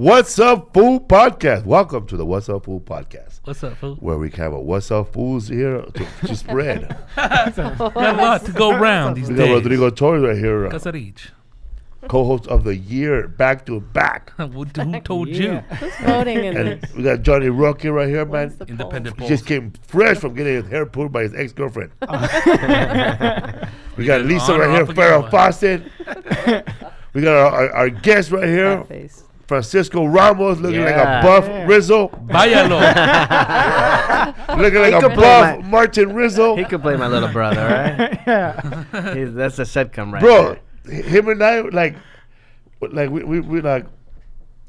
What's Up Fool Podcast. Welcome to the What's Up Fool Podcast. What's up, fool? Where we have a What's Up Fools here to spread. Got a lot to go around these We days. got Rodrigo Torres right here, Casarich. co-host of the year, back to back. Who told you? Who's voting in And this? we got Johnny Rocky right here, man. When's the Independent He polls. just came fresh from getting his hair pulled by his ex-girlfriend. We got get Lisa on or right here, off again, Farrah what? Fawcett. We got our guest right here, That face. Francisco Ramos, looking like a Yeah. buff Rizzo. Váyalo. Looking like a could play buff my- Martin Rizzo. He could play my little brother, right? That's a sitcom, right? Bro, him and I, like we like,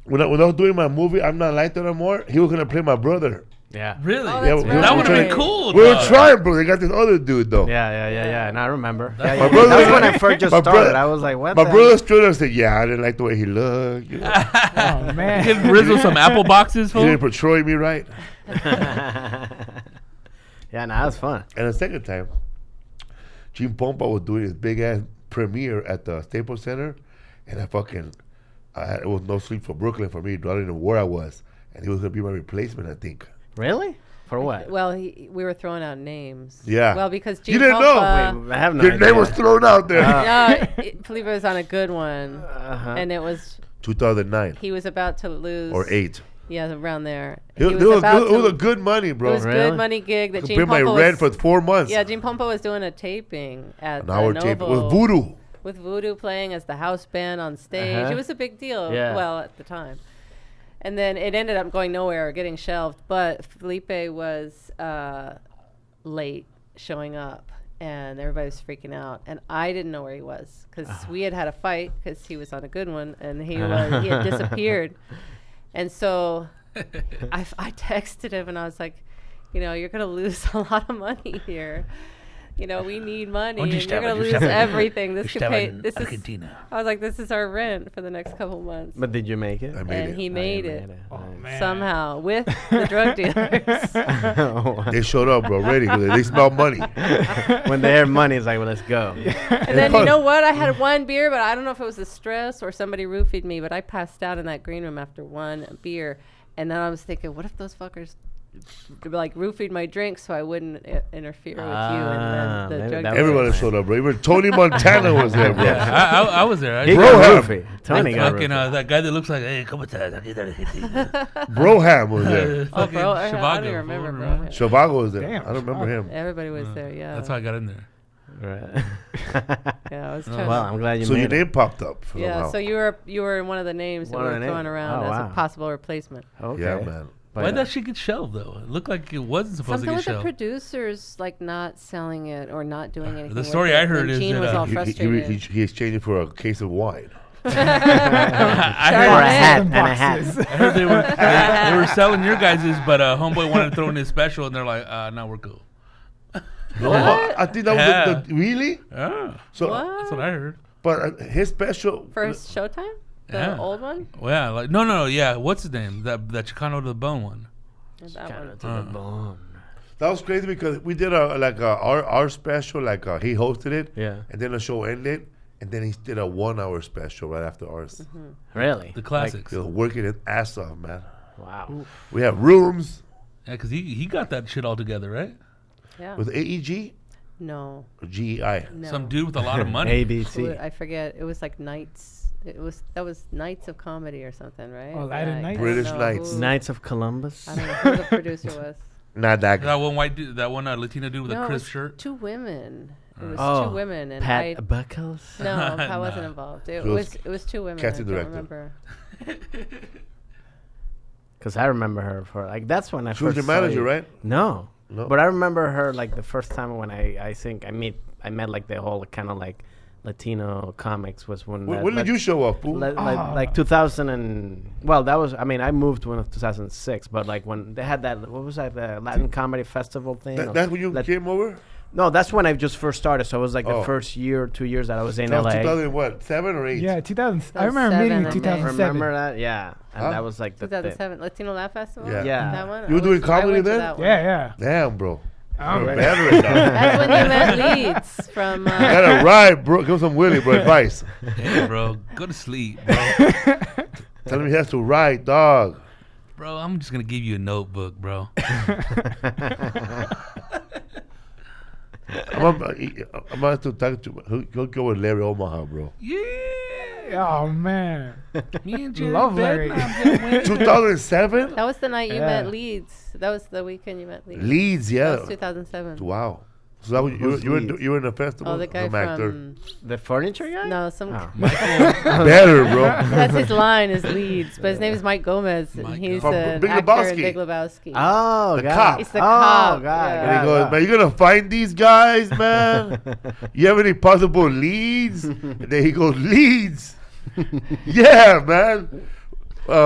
when I was doing my movie, I'm Not Like That No More, he was going to play my brother. Yeah. Really? Oh, Yeah, that's we- right. That would have been Right. cool. We were dog. trying, bro. They got this other dude, though. Yeah. And I remember. My Yeah, brother- that's when I first just my started. brother- I was like, what My the brother stood up and said, yeah, I didn't like the way he looked. You know? Oh man. Give Rizzo some apple boxes, He fool. didn't portray me right. Yeah, no, that was fun. And the second time, Gene Pompa was doing his big-ass premiere at the Staples Center, and it was no sleep for Brooklyn for me. I didn't know where I was. And he was going to be my replacement, I think. Really? For what? Well, we were throwing out names. Yeah. Well, because You Gene didn't know. Pompa- Wait, I have no Your idea. name was thrown out there. Felipe was on a good one, Uh-huh. and it was 2009 he was about to lose. or 8. Yeah, around there. It was a good money, It bro. was Really? good money gig that Could Gene pay my Pompa rent was. for 4 months. Yeah, Gene Pompa was doing a taping at An hour the tape. It Novo was Voodoo. with Voodoo playing as the house band on stage. Uh-huh. It was a big deal. Yeah. Well, at the time. And then it ended up going nowhere, getting shelved. But Felipe was late showing up, and everybody was freaking out. And I didn't know where he was because we had a fight because he was on a good one, and he had disappeared. And so I texted him, and I was like, you're going to lose a lot of money here. We need money, and you're going to lose everything. This could pay. This is. I was like, this is our rent for the next couple months. But did you make it? I made And it. he made it Oh man. somehow with the drug dealers. They showed up, bro, ready. 'Cause they smell money. When they hear money, it's like, well, let's go. And then you know what? I had one beer, but I don't know if it was the stress or somebody roofied me, but I passed out in that green room after one beer. And then I was thinking, what if those fuckers like roofied my drink so I wouldn't interfere with you and then the maybe drug that dealers. Everyone showed up, bro. Even Tony Montana was there, bro. Yeah, I was there. He Bro, got have- roofie. Tony got Fucking roofie. that guy that looks like, hey, come on, Broham was there. fucking bro, I don't Shivago, even remember, fool, bro. remember? Shavago was there. Damn, I don't remember him. Everybody was there, yeah. That's how I got in there. Right. Yeah, I was trying Well, I'm glad you So your made it. name popped up. yeah, somehow. so you were one of the names that One we of were the throwing names. around Oh, as wow. a possible replacement. Okay. Yeah, man. But, Why'd that shit get shelved, though? It looked like it wasn't supposed Something to with get the shelved. producers like not selling it or not doing anything. The with story it, I heard and is Gene that, was all He frustrated. he exchanged it for a case of wine. I Or a Chardonnay. hat and a hat. heard they were selling your guys's, but homeboy wanted to throw in his special, and they're like, no, we're cool. No, I think that was the really. Yeah, So, that's what I heard. but his special. For Showtime, the Yeah. old one. Well, yeah, like no, yeah. What's his name? That Chicano to the Bone one. That Kinda one. to the bone. That was crazy because we did our special, he hosted it, Yeah. and then the show ended, and then he did a 1 hour special right after ours. Really? The classics. He was working his ass off, man. Wow. We have rooms Yeah, because he got that shit all together, right? Yeah. with AEG No. or GEI. No. Some dude with a lot of money. ABC. I forget. It was like nights. That was Nights of Comedy or something, right? Oh, Light of I Nights? don't British know Nights. who- Knights of Columbus. I don't know who the producer was. Not that That guy. one white dude, that one Latino dude with No, a it crisp was shirt. two women. It was Oh, two women, and Pat Buckles. no, I wasn't Nah. involved. It She was was two women. casting I don't director. remember. Because I remember her for that's when I She was first your saw manager, you. right? No. No? But I remember her like the first time when I think I met like the whole kind of like Latino comics was when. When did you show up, fool? Like 2000 and that was I moved when it was 2006, but like when they had that what was that the Latin Comedy Festival thing? That's when you came over? No, that's when I just first started. So it was like Oh. the first year, 2 years that I was in That was LA. 2007 or 8? Yeah, 2000. That I was remember meeting 7, in I think. 2007. Remember that? Yeah, and Huh? that was like the 2007 Latino Laugh Festival. Yeah. Yeah. That one. You were doing I comedy went to then? that one. Yeah. Damn, bro. Oh, You're a man. veteran now. That's when you met Leeds from. Gotta ride, bro. Give some Willie, bro. Advice. Hey, bro, go to sleep, bro. Tell him he has to write, dog. Bro, I'm just gonna give you a notebook, bro. I'm about to talk to. He'll go with Larry Omaha, bro. Yeah. Oh man, Me and Jerry Love betting Larry. I'm gonna win. 2007. That was the night you Yeah. met Leeds. That was the weekend you met Leeds. Leeds, That yeah. was 2007. Wow. So that was, Who's Leeds? you were in the festival. Oh, the guy Some actor. from The furniture guy? no, some. Oh. Better, bro. That's his line is Leeds, but his name is Mike Gomez. And Mike he's From an Big actor Lebowski. in Big Lebowski. Oh, The God. cop. He's the cop, Oh, God. yeah. And he God, goes, God. man, you gonna find these guys, man? You have any possible leads? And then he goes, leads? Yeah, man.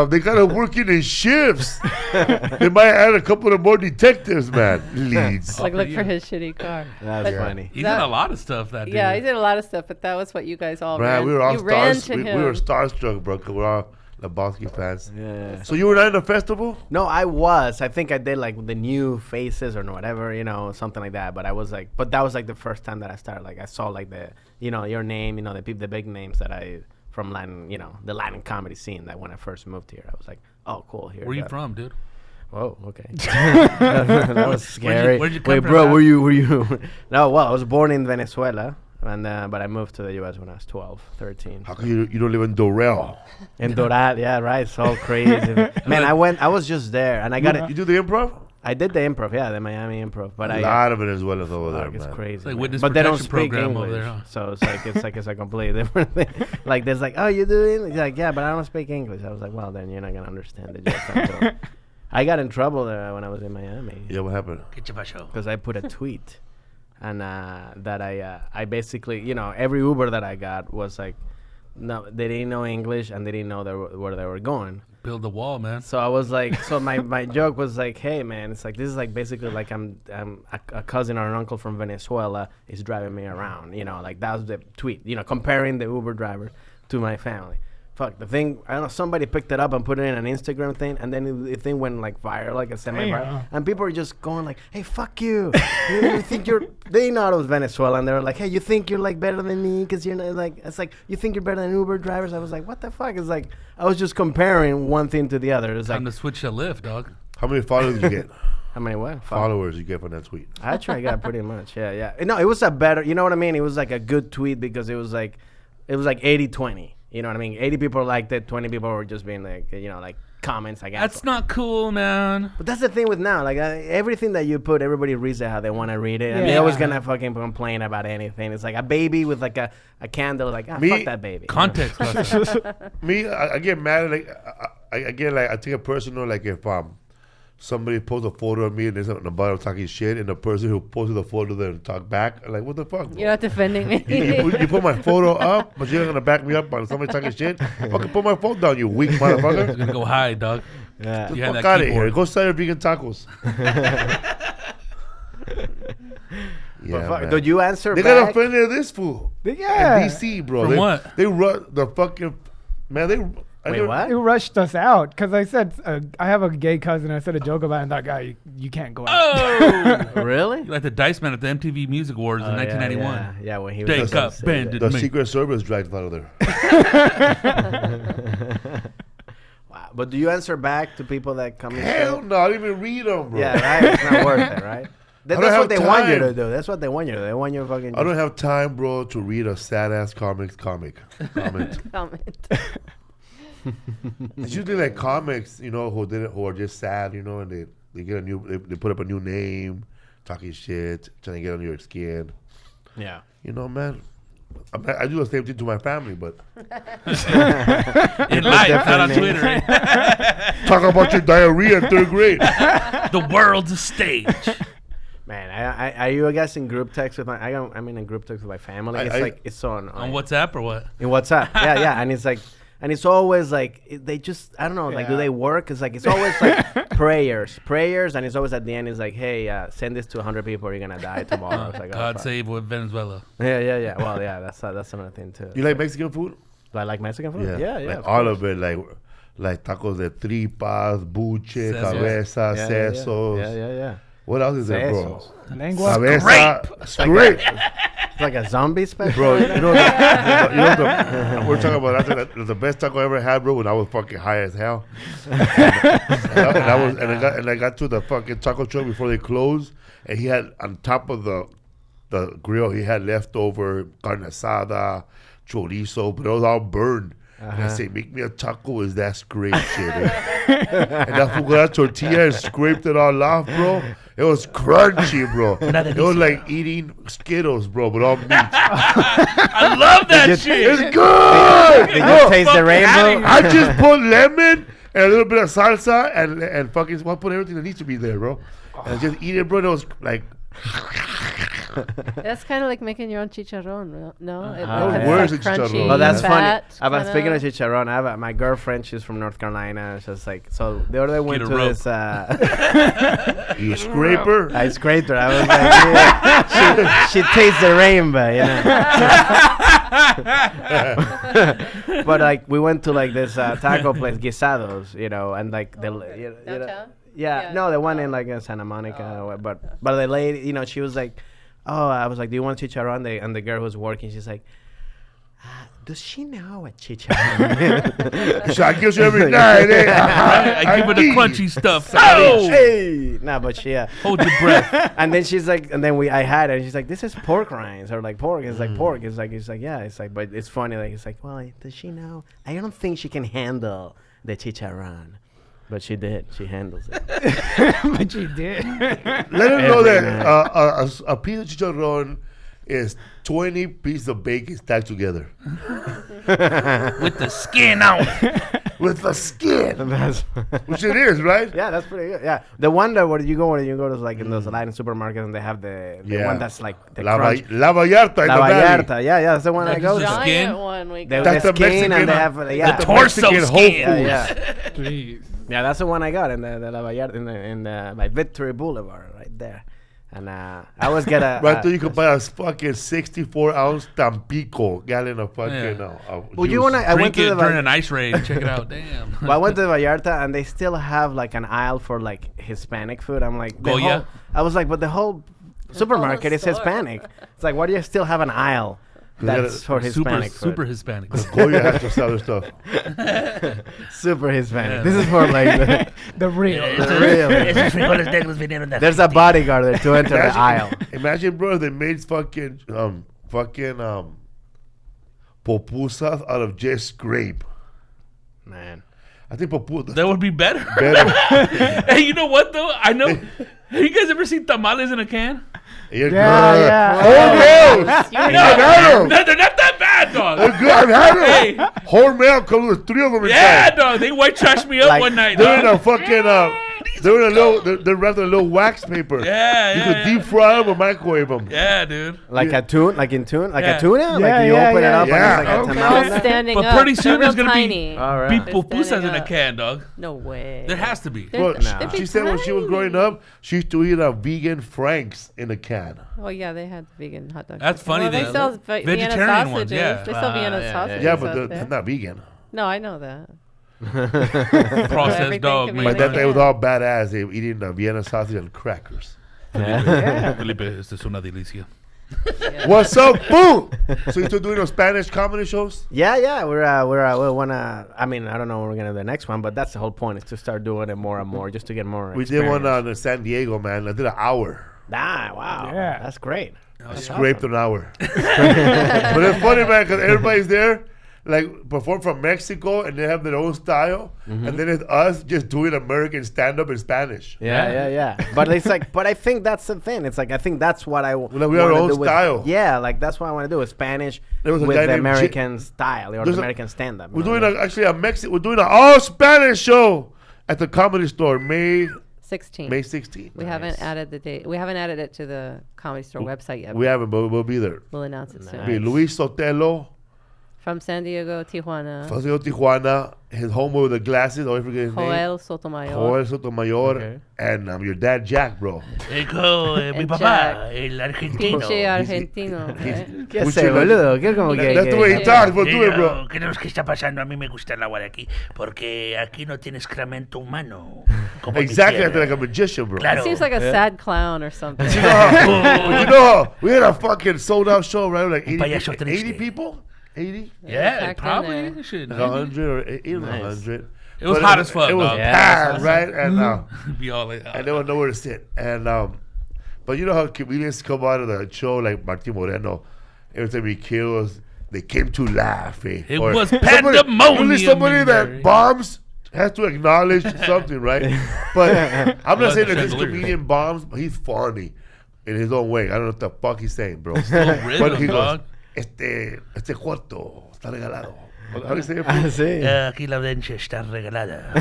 They gotta work in shifts. They might add a couple of more detectives, man. Leads. Like look for his shitty car. That's But- funny. He That- did a lot of stuff that day. Yeah, he did a lot of stuff, but that was what you guys all Man, ran. we were all you ran stars. to We him. were starstruck, bro. 'Cause we're all Lebowski fans. Yeah. So you were not in the festival? No, I was. I think I did like the new faces or whatever, something like that. But I was like, but that was like the first time that I started. Like I saw like the, your name, the big names that from Latin, the Latin comedy scene. That when I first moved here, I was like, oh, cool. Here. Where you from, dude? Whoa, okay. that was scary. where'd you come Wait, from, bro, man? were you? No, well, I was born in Venezuela, and but I moved to the U.S. when I was 12, 13. How come you don't live in Dorel? In Doral, yeah, right. So crazy. Man, I was just there, and I got it. You do the improv? I did the improv, yeah, the Miami improv, but A lot of Venezuelans over there, Fuck, it's man. crazy. It's like man. witness But they don't protection speak program English, over there, huh? so it's a completely different thing. Like there's like, oh, you do it? He's like, yeah, but I don't speak English. I was like, well, then you're not gonna understand the jokes I'm doing. I got in trouble there when I was in Miami Yeah, what happened? Get your show. because I put a tweet, and that I basically, every Uber that I got was like, no, they didn't know English and they didn't know where they were going. Build the wall, man. So I was like, so my joke was like, hey man, it's like this is like basically like I'm a cousin or an uncle from Venezuela is driving me around, like that was the tweet, comparing the Uber driver to my family. Fuck the thing, I don't know, somebody picked it up and put it in an Instagram thing, and then the thing went like viral, like a semi-viral, Damn. and people were just going like, hey, fuck you, you think they know I was Venezuelan, and they were like, hey, you think you're like better than me because you're not like, it's like you think you're better than Uber drivers. I was like, what the fuck? It's like I was just comparing one thing to the other. It's like, Time to switch to Lyft, dog. How many followers did you get? how many what? Followers you get from that tweet? Actually, I got pretty much. Yeah. No, it was a better, you know what I mean? It was like a good tweet because it was like 80-20. You know what I mean? 80 people liked it, 20 people were just being like, like comments, I guess. That's not cool, man. But that's the thing with now. Like, everything that you put, everybody reads it how they want to read it. And they're always going to fucking complain about anything. It's like a baby with like a candle. Like, fuck that baby. Context. Me, I get mad. Like I take it personal. Like if somebody posts a photo of me and there's on the bottom talking shit, and the person who posted the photo then talk back, I'm like, what the fuck? Bro? You're not defending me. You put my photo up, but you're not gonna back me up on somebody talking shit. Fucking put my phone down, you weak motherfucker. You're gonna go hide, dog. Yeah. Get You the had fuck that out of keyboard. here. Go sell your vegan tacos. Yeah, man. Did you answer They got back? offended at this fool. Yeah. In DC, bro. From they, what? They run the fucking man. Wait, what? He rushed us out because I said I have a gay cousin. I said a joke about it, and that guy, you can't go out. Oh! Really? You like the Dice Man at the MTV Music Awards in Oh, 1991. Yeah, when he was. Take up, upset. bend it. The Me. Secret Service dragged out of there. Wow. But do you answer back to people that come and Hell say- no, I didn't even read them, bro. Yeah, right? It's not worth it, right? don't That's have what they want you time. to do. That's what they want you to do. They want you to fucking. I don't have time, bro, to read a sad ass comic. Comment. Comment. It's usually like comics, who are just sad, and they get they put up a new name, talking shit, trying to get under your skin. Yeah. Man. I do the same thing to my family, but In life, not on Different Twitter. talk about your diarrhea in 3rd grade. The world's a stage. Man, are you guys in group text with I'm in a group text with my family. It's on On WhatsApp or what? in WhatsApp. Yeah, and it's like, and it's always like they just I don't know, like do Yeah. they work? It's like it's always like prayers, and it's always at the end. It's like, hey, send this to 100 people, or you're gonna die tomorrow. It's like, oh, God fuck. save Venezuela. Yeah. Well, yeah, that's another thing too. You like Mexican food? Do I like Mexican food? Yeah. Like all of it, like tacos de tripas, buche, Sesos. cabeza, Yeah, sesos. Yeah. What else is there, bro? Sesos. Lengua. Cabeza. Scrape. It's like a zombie special. Bro, we're talking about after that, the best taco I ever had, bro, when I was fucking high as hell. and I got to the fucking taco truck before they closed, and he had on top of the grill, he had leftover carne asada, chorizo, but it was all burned. And I say, make me a taco with that scrape shit. And that fool got a tortilla and scraped it all off, bro. It was crunchy, bro. It was like eating Skittles, bro, but all meat. I love that shit. It's good. Did you taste the rainbow? I just put lemon and a little bit of salsa and fucking put everything that needs to be there, bro. And just eat it, bro. It was like. That's kind of like making your own chicharron, no? Where's the chicharron? Oh, that's funny. fat, I was kinda. speaking of chicharron. I have my girlfriend. She's from North Carolina. She's like, so the other day went Get a to rope. this. You scraper? I scraped her. I was like, yeah. she tastes the rainbow, you know. But like, we went to like this taco place, Guisados, you know, and like Downtown? Yeah, Yeah. no, the one in like Santa Monica. But the lady, you know, she was like, oh, I was like, do you want chicharron? And the girl who was working, she's like, does she know what chicharron is? So I give you every night. I give her the crunchy stuff. Oh! Hey! Nah, but she, Hold your breath. and then she's like, and then I had it, and she's like, this is pork rinds, or like pork. It's like pork. It's like, yeah. It's like, but it's funny. Like, it's like, well, does she know? I don't think she can handle the chicharron. But she did. She handles it. But you did. Let them know that a piece of chicharron is 20 pieces of bacon stacked together. With the skin out. With the skin. That's Which it is, right? yeah, that's pretty good. Yeah, the one that when you go to like in those Latin supermarkets and they have the one that's like the La crunch. Vallarta. La Vallarta. Yeah, that's the one I go The to. Giant skin? one we The, got. That's the the skin Mexican- and they have yeah. the torso Mexican skin. Whole Yeah, Foods. yeah. Please. Yeah, that's the one I got in the La Vallarta in the by Victory Boulevard right there. And I always get a Right there, you can buy a fucking 64-ounce Tampico gallon of fucking. Well, juice. you wanna? I went Drink to it the during an ice raid. Check it out. Damn. well, I went to the Vallarta and they still have like an aisle for like Hispanic food. I'm like, Goya? I was like, but the whole supermarket is store. Hispanic. It's like, why do you still have an aisle that's for Hispanic food? Super Hispanic. Goya has to sell their stuff. Super Hispanic. Yeah. This is for like The real. the real. There's a bodyguard there to enter the aisle. Imagine, bro, if they made fucking pupusas out of just scrape. Man. I think pupusas That would be better. better. Hey, you know what though? I know. Have you guys ever seen tamales in a can? Yeah, Yeah. Hormel. You I've know, had 'em. They're not that bad, dog. They're good. I've had them. Hey. Hormel comes with 3 of them Yeah, inside. dog. They white trashed me up Like, one night. They're in dog. a fucking they're in a little. They're wrapped in a little wax paper. Yeah, You yeah, could deep fry them or microwave them. Yeah, dude. Like a tuna? Like in tuna? Like Yeah. a tuna? Yeah, Like you yeah, open it yeah. up Yeah. and it's like a Okay. they're all tamal? standing But up. pretty soon They're there's real gonna be tiny. All right. Beef They're pupusas standing in a up. can, dog. No way. There has to be. Well, They'd be she said when she was tiny. growing up, she used to eat a vegan Franks in a can. Oh yeah, they had vegan hot dogs. That's funny, Well, they they- sell Vienna vegetarian sausages. ones, yeah. They sell Vienna yeah, sausages. Yeah, out but there. they're not vegan. No, I know that. Processed Everything dog can meat. be My dad Yeah. was all badass. They were eating the Vienna sausage and crackers. Felipe, esta es una delicia. What's up, boo? So you still doing those Spanish comedy shows? Yeah. We wanna. I mean, I don't know when we're gonna do the next one, but that's the whole point is to start doing it more and more, just to get more. We did one experience. in San Diego, man. I did an hour. Ah, wow. Yeah. That's great. Scraped an hour. But it's funny, man, because everybody's there, like, perform from Mexico, and they have their own style. And then it's us just doing American stand-up in Spanish. Yeah. But it's like, but I think that's the thing. It's like I think that's what I Well, we have our wanna own do with- style. Yeah, like that's what I want to do is Spanish There was a with guy the named American style or the There's a- American stand-up. We're doing we're doing an all-Spanish show at the Comedy Store, May 16. 16th. We haven't added the date. We haven't added it to the Comedy Store website yet. We haven't, but we'll be there. We'll announce it soon. Be Luis Sotelo, From San Diego, Tijuana. Francisco Tijuana, his homeboy with the glasses, I always forget his name. Joel Sotomayor. Joel Sotomayor, Okay. and your dad, Jack, bro. Mi And papá, Jack. el argentino. Pinche argentino. right? ¿Qué Mucho sé, la- boludo? ¿Qué como que? That's the way he que- talks, but do it, bro. ¿Qué es lo que está pasando? A mí me gusta el agua de aquí, porque aquí no tiene excremento humano. como Exactly, I quisiera. feel like a magician, bro. Claro. He seems like a sad clown or something. You know, we had a fucking sold out show, right? Like Un 80, payaso 80 triste. people? 80? Yeah, packed in probably. there. Shit, Like man. 100 or even Nice. 100. It was But hot as fuck, It was dog. Yeah, packed, that's right? And Be all like, and there was nowhere to sit. And but you know how comedians come out of the show like Marty Moreno, every time he kills, they came to laugh. Eh? It Or was somebody- pandemonium Usually somebody in that there. bombs has to acknowledge something, right? But I'm not saying that this Chandelier. comedian bombs, but he's funny in his own way. I don't know what the fuck he's saying, bro. rhythm, But he goes, dog. este cuarto está regalado. How do you say it? Sí. Aquí la audiencia está regalada.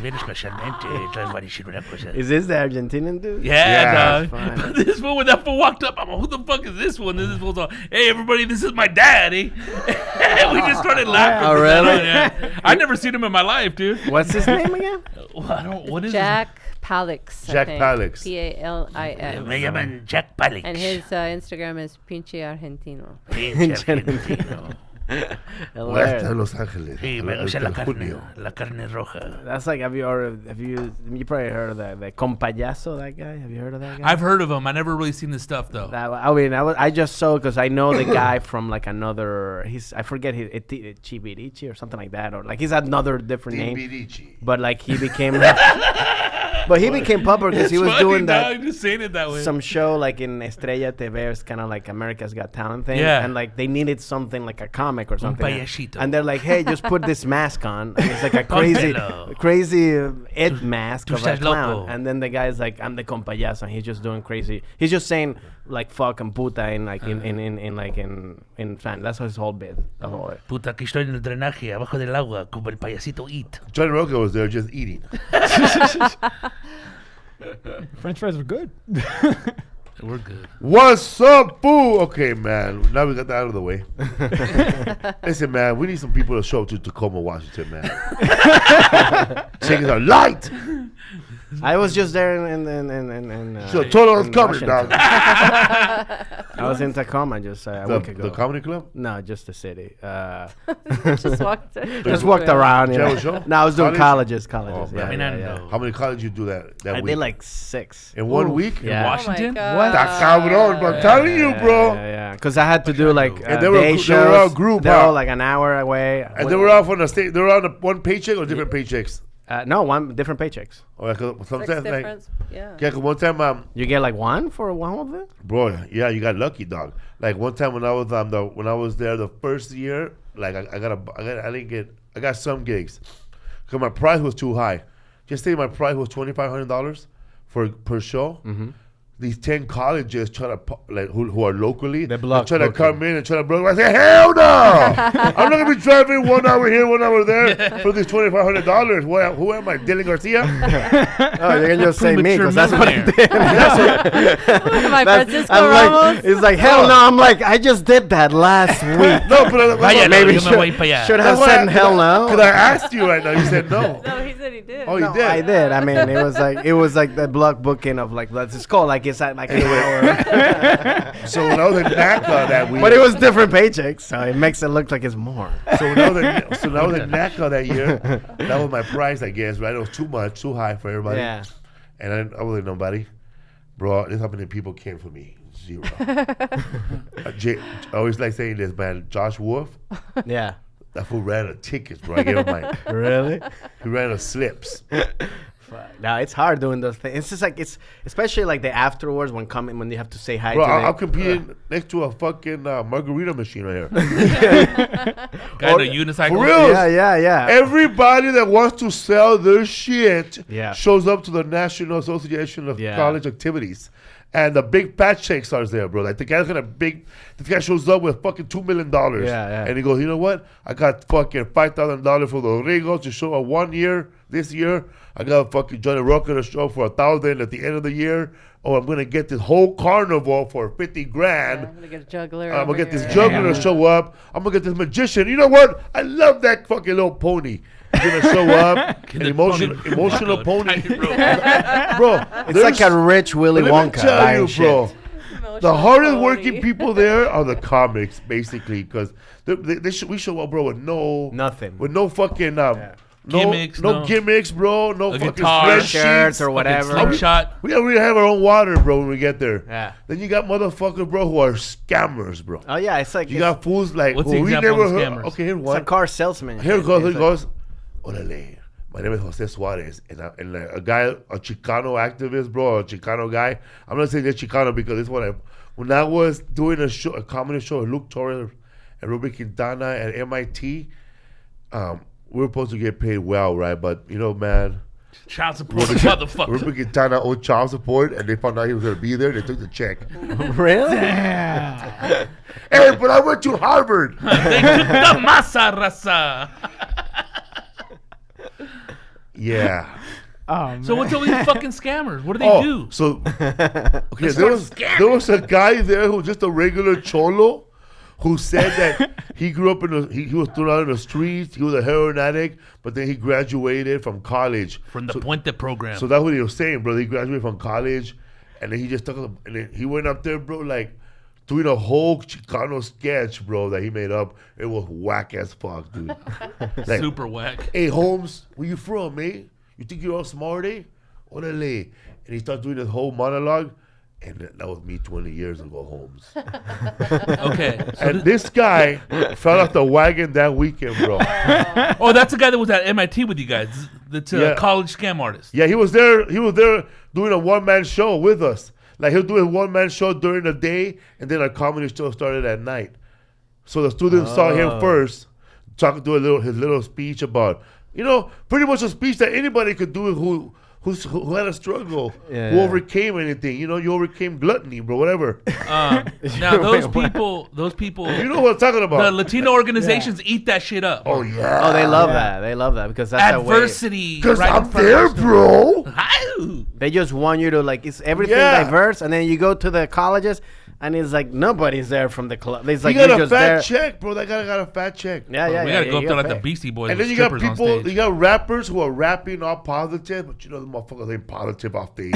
Bien especialmente, les voy a decir una cosa. Is this the Argentinian dude? Yeah, Yeah, dog. fine. But this fool, when that fool walked up, I'm like, who the fuck is this one? This fool's all, hey, everybody, this is my daddy. We just started laughing. Oh, from then really? on, yeah. I never seen him in my life, dude. What's his name again? Well, I don't, what is Jack Palix. Jack Palix. Palix. Me llaman Jack Palix. And his Instagram is Pinche Argentino. Pinche argentino. Voy a estar en Hilarious. Los Ángeles. Sí, me el- gusta el la carne, junio. la carne roja. That's like, you probably heard of the compayaso, that guy? Have you heard of that guy? I've heard of him. I never really seen his stuff, though. I just saw because I know the guy from like another. I forget his Chibirichi or something like that, or like he's another different name. Timbirichi. But like he became, but he became popular because he was Funny, doing that dog, just saying it that way. some show like in Estrella TV. It's kind of like America's Got Talent thing. Yeah. And like they needed something like a comic or something. payasito. And they're like, hey, just put this mask on. And it's like a crazy, Póntelo. crazy Ed mask tú of a estás clown. loco. And then the guy's like, I'm the compayazo, and he's just doing crazy. He's just saying like fuck and puta in like in Spanish. That's his whole bit. The whole Puta, aquí estoy en el drenaje, abajo del agua, como el payasito It. Johnny Roca was there just eating. French fries were good. We're good. What's up, boo? Okay, man. Now we got that out of the way. Listen, man, we need some people to show up to Tacoma, Washington, man. Taking a light. I was just there in So Toto was in coming, Washington. dog. I was in Tacoma just a week ago. The comedy club? No, just the city. Just walked. Just walked around. You Show, know. show? No, I was doing College? colleges. Oh, yeah, yeah, yeah. Caminando. How many colleges you do that I week? did like 6. in 1 week? Yeah. Oh my Washington? God. Está cabrón, but I'm telling you, bro. Yeah, because I had to do like And they were- day they shows. were all group, They're huh? all like an hour away. And they were off on the state. They were on one paycheck or different paychecks? No, one different paychecks. Or like Six sometimes, like, difference. Yeah. yeah, 'cause one time, You get like one for one of them. bro, yeah, you got lucky, dog. Like one time when I was when I was there the first year, like I got some gigs, cause my price was too high. Just say my price was $2,500 per show. Mm-hmm. These 10 colleges try to who are locally, They block try to booking. come in and try to block. I say, hell no! I'm not gonna be driving 1 hour here, 1 hour there for this $2,500. Who am I, Dylan Garcia? Oh, you can just say me Premature because that's what I millionaire. did. My Francisco I'm Ramos. like, it's like hell no. I'm like, I just did that last week. No, but Vaya, Maybe yo me voy para allá. should have That's why said hell no. Because I asked you right now, you said no. No, he said he did. Oh, you No, did. I did. I mean, it was like the block booking of like it's called like it's at like an hour. So when I was in NACA that week, But it was different paychecks, so it makes it look like it's more. so when I was in NACA that year, that was my price, I guess. Right, it was too much, too high for everybody. Yeah. And I wasn't nobody, bro. This how many people came for me? 0. I always like saying this, man. Josh Wolf, Yeah. that fool ran a tickets, bro. I gave him mine. Really? He ran a slips. No, it's hard doing those things. It's just like it's especially like the afterwards when you have to say hi Bro, to I'm them. competing next to a fucking margarita machine right here. Guy in a unicycle. For real? Yeah. Everybody that wants to sell their shit Yeah. shows up to the National Association of Yeah. College Activities. And the big fat shake starts there, bro. Like the guy's this guy shows up with fucking $2 million. Yeah. And he goes, you know what? I got fucking $5,000 for Rodrigo to show up 1 year, this year. I got fucking Johnny Roca to show up for $1,000 at the end of the year. Oh, I'm gonna get this whole carnival for $50 grand. I'm gonna get a juggler. I'm over gonna get this here. juggler to show up. I'm gonna get this magician. You know what? I love that fucking little pony. He's gonna show up. An emotional pony. Bro, It's like a rich Willy let me Wonka. tell buying you, shit. bro. The Emotional hardest pony. working people there are the comics, basically, because we show up, bro, with Nothing. with no fucking gimmicks, no gimmicks, bro. No A fucking guitar, spreadsheets or whatever. Slingshot. We have our own water, bro, when we get there. Yeah. Then you got motherfuckers, bro, who are scammers, bro. Oh yeah, it's like You got fools like What's who the we example never of heard. scammers? Okay, here's it's one. a car salesman. Here shit. goes. Here It's goes. Orale. My name is Jose Suarez, and a guy, a Chicano activist, bro, a Chicano guy. I'm not saying they're Chicano because this one. When I was doing a comedy show with Luke Torres and Ruben Quintana at MIT, we were supposed to get paid well, right? But you know, man, Child support, motherfucker. Ruben Quintana owed child support, and they found out he was gonna be there. They took the check. Really? Yeah. Hey, but I went to Harvard. They took the masa raza. Yeah. Oh, man. So what's all these fucking scammers? What do they do? So okay, there was a guy there who was just a regular cholo who said that he grew up he was thrown out in the streets. He was a heroin addict, but then he graduated from college. From the Puente program. So that's what he was saying, bro. He graduated from college, and then he just and then he went up there, bro, like doing a whole Chicano sketch, bro, that he made up. It was whack as fuck, dude. Like, Super whack. hey, Holmes, where you from, eh? You think you're all smart, eh? Orale. And he starts doing this whole monologue, and that was me 20 years ago, Holmes. Okay. So And this guy fell off the wagon that weekend, bro. oh, that's the guy that was at MIT with you guys. That's a Yeah. college scam artist. Yeah, he was there doing a one-man show with us. Like, he'll do a one-man show during the day, and then our comedy show started at night. So the students saw him first, talking to his little speech about, pretty much a speech that anybody could do who had a struggle, who overcame anything. You overcame gluttony, bro, whatever. Now those people, You know what I'm talking about. the Latino organizations eat that shit up. Oh, yeah. Oh, they love that. They love that because that's a way. Adversity. Because right in I'm front there, of us. bro. Hi. They just want you to it's everything Yeah. diverse, and then you go to the colleges, and it's like nobody's there from the club. It's like You got you're a just fat there. check, bro. That guy got a fat check. Yeah, We gotta go up you there like pay. the Beastie Boys. And with then you got strippers on people, stage. you got rappers who are rapping all positive, but the motherfuckers ain't positive off stage.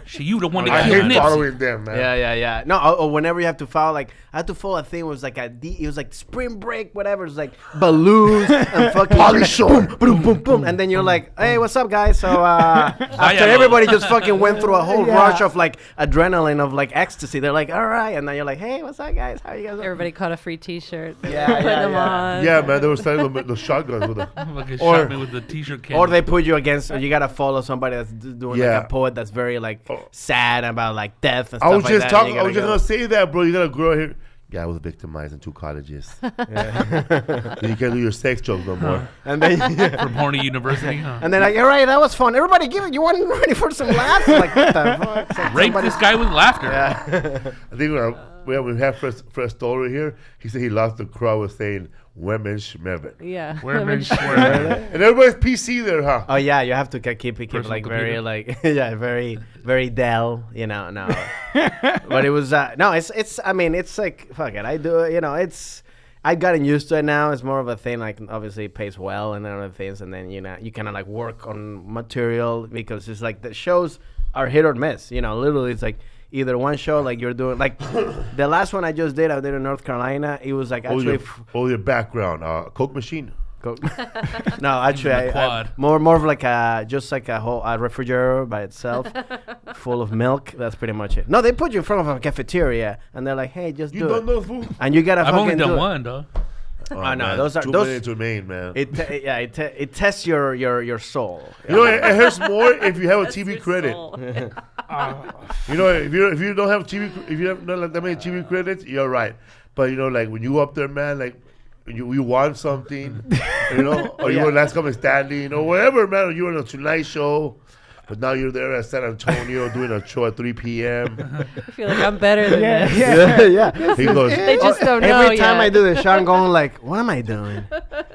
Shit, you the one I that hate killed Nipsey. following them, man. Yeah. No, or whenever you have to follow, I had to follow a thing. It was like it was like spring break, whatever. It was like balloons and fucking Polly Shore. boom, boom, boom, and then you're like, hey, what's up, guys? So after Vaya, everybody just fucking went through a whole Yeah. rush of like adrenaline of like ecstasy, they're like, all right, and then you're like, hey, what's up, guys? How you guys? Everybody caught a free T-shirt. Yeah, Putting yeah, them yeah. on. Yeah, man, they were selling the shotguns with them. Fucking Or- shot me with the t-shirt can. Or they put you against, or you gotta follow somebody that's doing Yeah. like a poet that's very like Oh. sad about like death and I stuff was like just that. talking. You I was just gotta gonna say that, bro. You got a girl here. Yeah, I was victimized in 2 colleges. You can't do your sex jokes no more. go. And then from Horny University. Huh? and then like, all right, that was fun. Everybody, give it. You want ready for some laughs? Like what the fuck? It's like Rape somebody- this guy with laughter. Yeah. I think we have Fred Stoller here. He said he lost the crowd with saying women schmevin. Yeah. Women And everybody's PC there, huh? Oh yeah, you have to keep it Personal like very computer. like very Dell, no. But it was no, it's I mean it's like fuck it, I do it's I've gotten used to it now. It's more of a thing like obviously it pays well and other things, and then you kind of like work on material because it's like the shows are hit or miss. Literally it's like either one show like you're doing like the last one I did in North Carolina. It was like actually. Your background, Coke machine. No, actually, The quad. more of like just like a whole refrigerator by itself, full of milk. That's pretty much it. No, they put you in front of a cafeteria and they're like, "Hey, just You do don't it," know food? and you gotta I've fucking only do done it. one, dog. Oh, no, man. those are- 2 those- minutes remain, man. It tests your soul. It hurts more if you have a TV credit. Soul. If you don't have TV, if you have not like that many TV credits, you're right. But like when you go up there, man, like you want something, or you were last coming standing, or whatever, man. Or you were on a Tonight Show, but now you're there at San Antonio doing a show at 3 p.m. I feel like I'm better than Yeah, this. yeah. yeah. He goes, They just don't know Every time yet. I do the show, I'm going like, "What am I doing?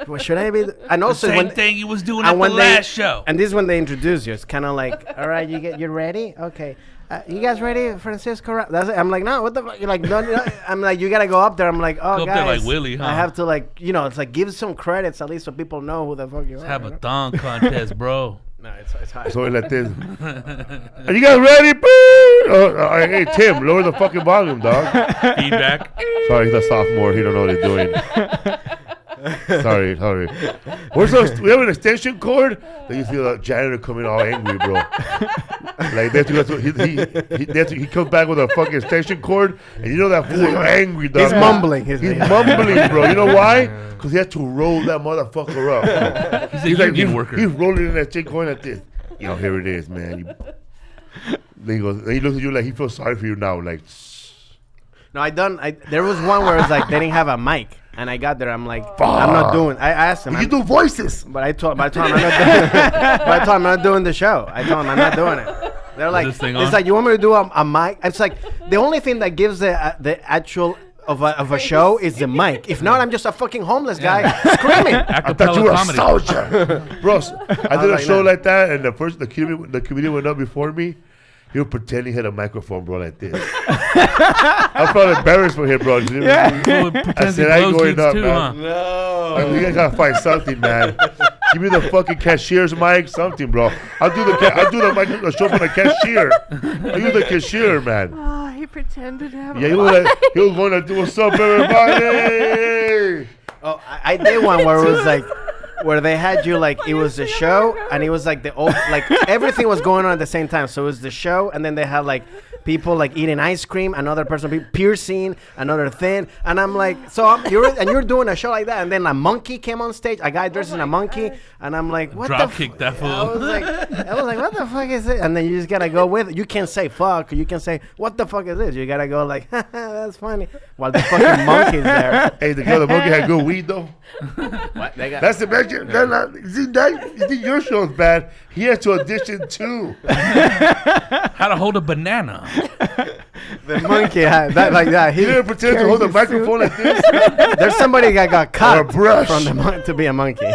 What should I be?" And also Same when thing you was doing and at the when last show. And this is when they introduce you. It's kind of like, all right, you ready? Okay. You guys ready, Francisco? That's it. I'm like, no, what the fuck? You're like, no. I'm like, you gotta go up there. I'm like, oh, Go up guys, there like Willie, huh? I have to like, it's like give some credits at least so people know who the fuck you are. Have a thong contest, bro. No, it's high. so like this. Are you guys ready? Boo! Hey Tim, lower the fucking volume, dog. Feedback. Sorry, he's a sophomore. He don't know what he's doing. Sorry. We have an extension cord. Then you see the janitor coming all angry, bro. Like he comes back with a fucking extension cord, and you know that fool angry. Dog. He's mumbling. He's mumbling, bro. You know why? Because he had to roll that motherfucker up. He's a union worker. He's rolling in that shit going like this. Yo, here it is, man. Then he looks at you like he feels sorry for you now. Like, no, there was one where it was like they didn't have a mic, and I got there. I'm like, I'm not doing. I asked him. You do voices, but I told him I'm not doing the show. I told him I'm not doing it. They're like, it's like, you want me to do a mic? It's like the only thing that gives the actual of a show is the mic. If not, I'm just a fucking homeless guy screaming. I thought you were a soldier, bro. I did a show like that, and the comedian went up before me. He was pretending he had a microphone, bro, like this. I felt embarrassed for him, bro. I said, I ain't going up, man. No. You guys gotta find something, man. Give me the fucking cashier's mic, something, bro. I'll do the show for the cashier. I'll use the cashier, man. Oh, he pretended to have he was going to do what's up, everybody. Oh, I did one where it was like, where they had you like, it was the show, and it was like everything was going on at the same time. So it was the show, and then they had like people like eating ice cream, another person piercing, another thing, and I'm like, you're doing a show like that, and then a monkey came on stage, a guy dressed in a monkey, and I'm like, what drop kick that fool. I was like, what the fuck is it? And then you just gotta go with it. You can't say fuck, or you can say, what the fuck is this? You gotta go like, that's funny, while the fucking monkey's there. Hey, the monkey had good weed though. What? That's the magic. You think your show's bad? He had to audition too. How to hold a banana. The monkey had that like that. He didn't pretend to hold a microphone like this. There's somebody that got cut to be a monkey. They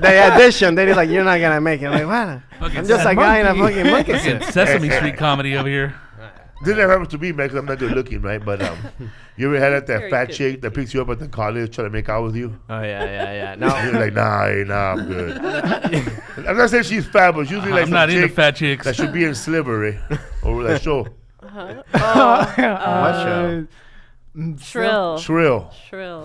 auditioned. They're like, you're not gonna make it. I'm like, what? I'm just a guy in a fucking monkey suit. Sesame Street comedy over here. Didn't ever happen to me, man, because I'm not good looking, right? But you ever had that fat chick that picks you up at the college trying to make out with you? Oh, yeah. No. You're like, nah, I'm good. I'm not saying she's fat, but usually like I'm not into fat chicks. That should be in Slivery or that show. What show? Shrill.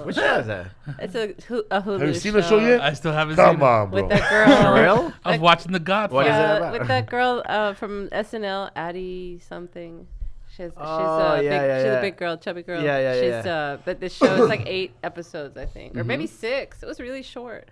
Which show is that? It's a Hulu Have you seen show. the show yet? I still haven't seen Come it. on, bro. With that girl. Shrill? I was watching The Godfather. What is it about? With that girl from SNL, Addie something. She's a big girl, chubby girl. Yeah. But this show is like 8 episodes, I think, or maybe 6. It was really short.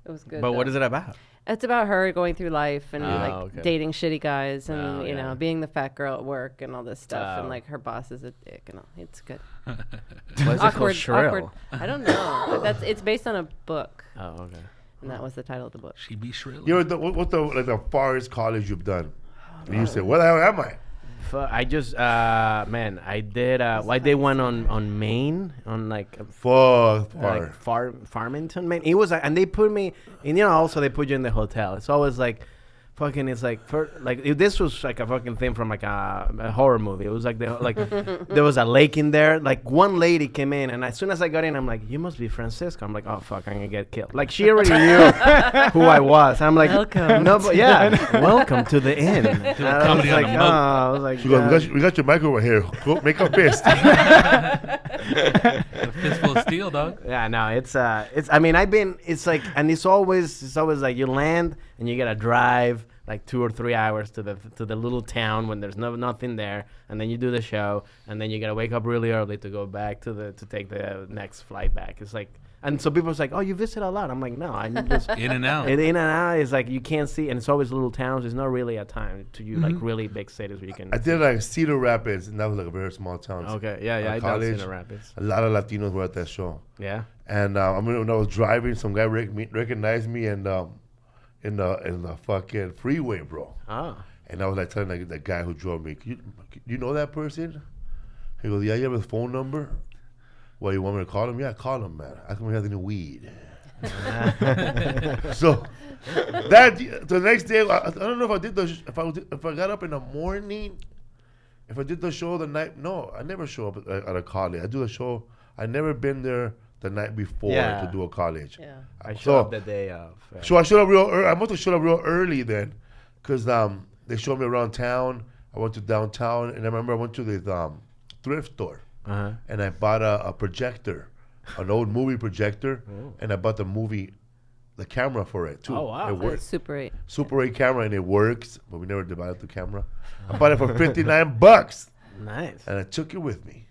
It was good. But what is it about? It's about her going through life and dating shitty guys and you know being the fat girl at work and all this stuff and like her boss is a dick and all. It's good. What's it called? Shrill? I don't know. It's based on a book. Oh, okay. And that was the title of the book. She be shrill. You know what's the farthest college you've done? And you said, "Where the hell am I?" I just I did one on Maine on like Farmington, Maine. It was and they put me and also they put you in the hotel. It's always like fucking it's like this was like a fucking thing from like a horror movie. It was like there was a lake in there. Like one lady came in and as soon as I got in, I'm like, you must be Francisco. I'm like, oh fuck, I'm gonna get killed. Like she already knew who I was. I'm like, welcome. No, but welcome to the inn. I was like, she goes, we got your microphone here. Go make a fist. A fistful of steel, dog. Yeah, no, it's I mean it's like and it's always like you land and you gotta drive like 2 or 3 hours to the little town when there's nothing there, and then you do the show, and then you gotta wake up really early to go back to take the next flight back. It's like, and so people's like, oh, you visit a lot. I'm like, no, I just in and out. In and out is like you can't see, and it's always little towns. There's not really a time to you like really big cities where you can. I did like Cedar Rapids, and that was like a very small town. Okay, yeah, I done Cedar Rapids. A lot of Latinos were at that show. Yeah, and when I was driving, some guy recognized me and. In the fucking freeway, bro. Oh. And I was like telling like, the guy who drove me, you know that person? He goes, yeah, you have his phone number? Well, you want me to call him? Yeah, call him, man. Ask him if he has any weed. So the next day, I don't know if I did if I got up in the morning, if I did the show the night. No, I never show up at a college. I do the show. I never been there the night before to do a college. Yeah. I showed up the day of. So I showed up real early. I must have showed up real early then, because they showed me around town. I went to downtown, and I remember I went to this thrift store, and I bought a projector an old movie projector, and I bought the camera for it too. Oh, wow. It It's works. Super 8. Super 8 camera, and it works, but we never developed the camera. I bought it for $59, Nice. and I took it with me.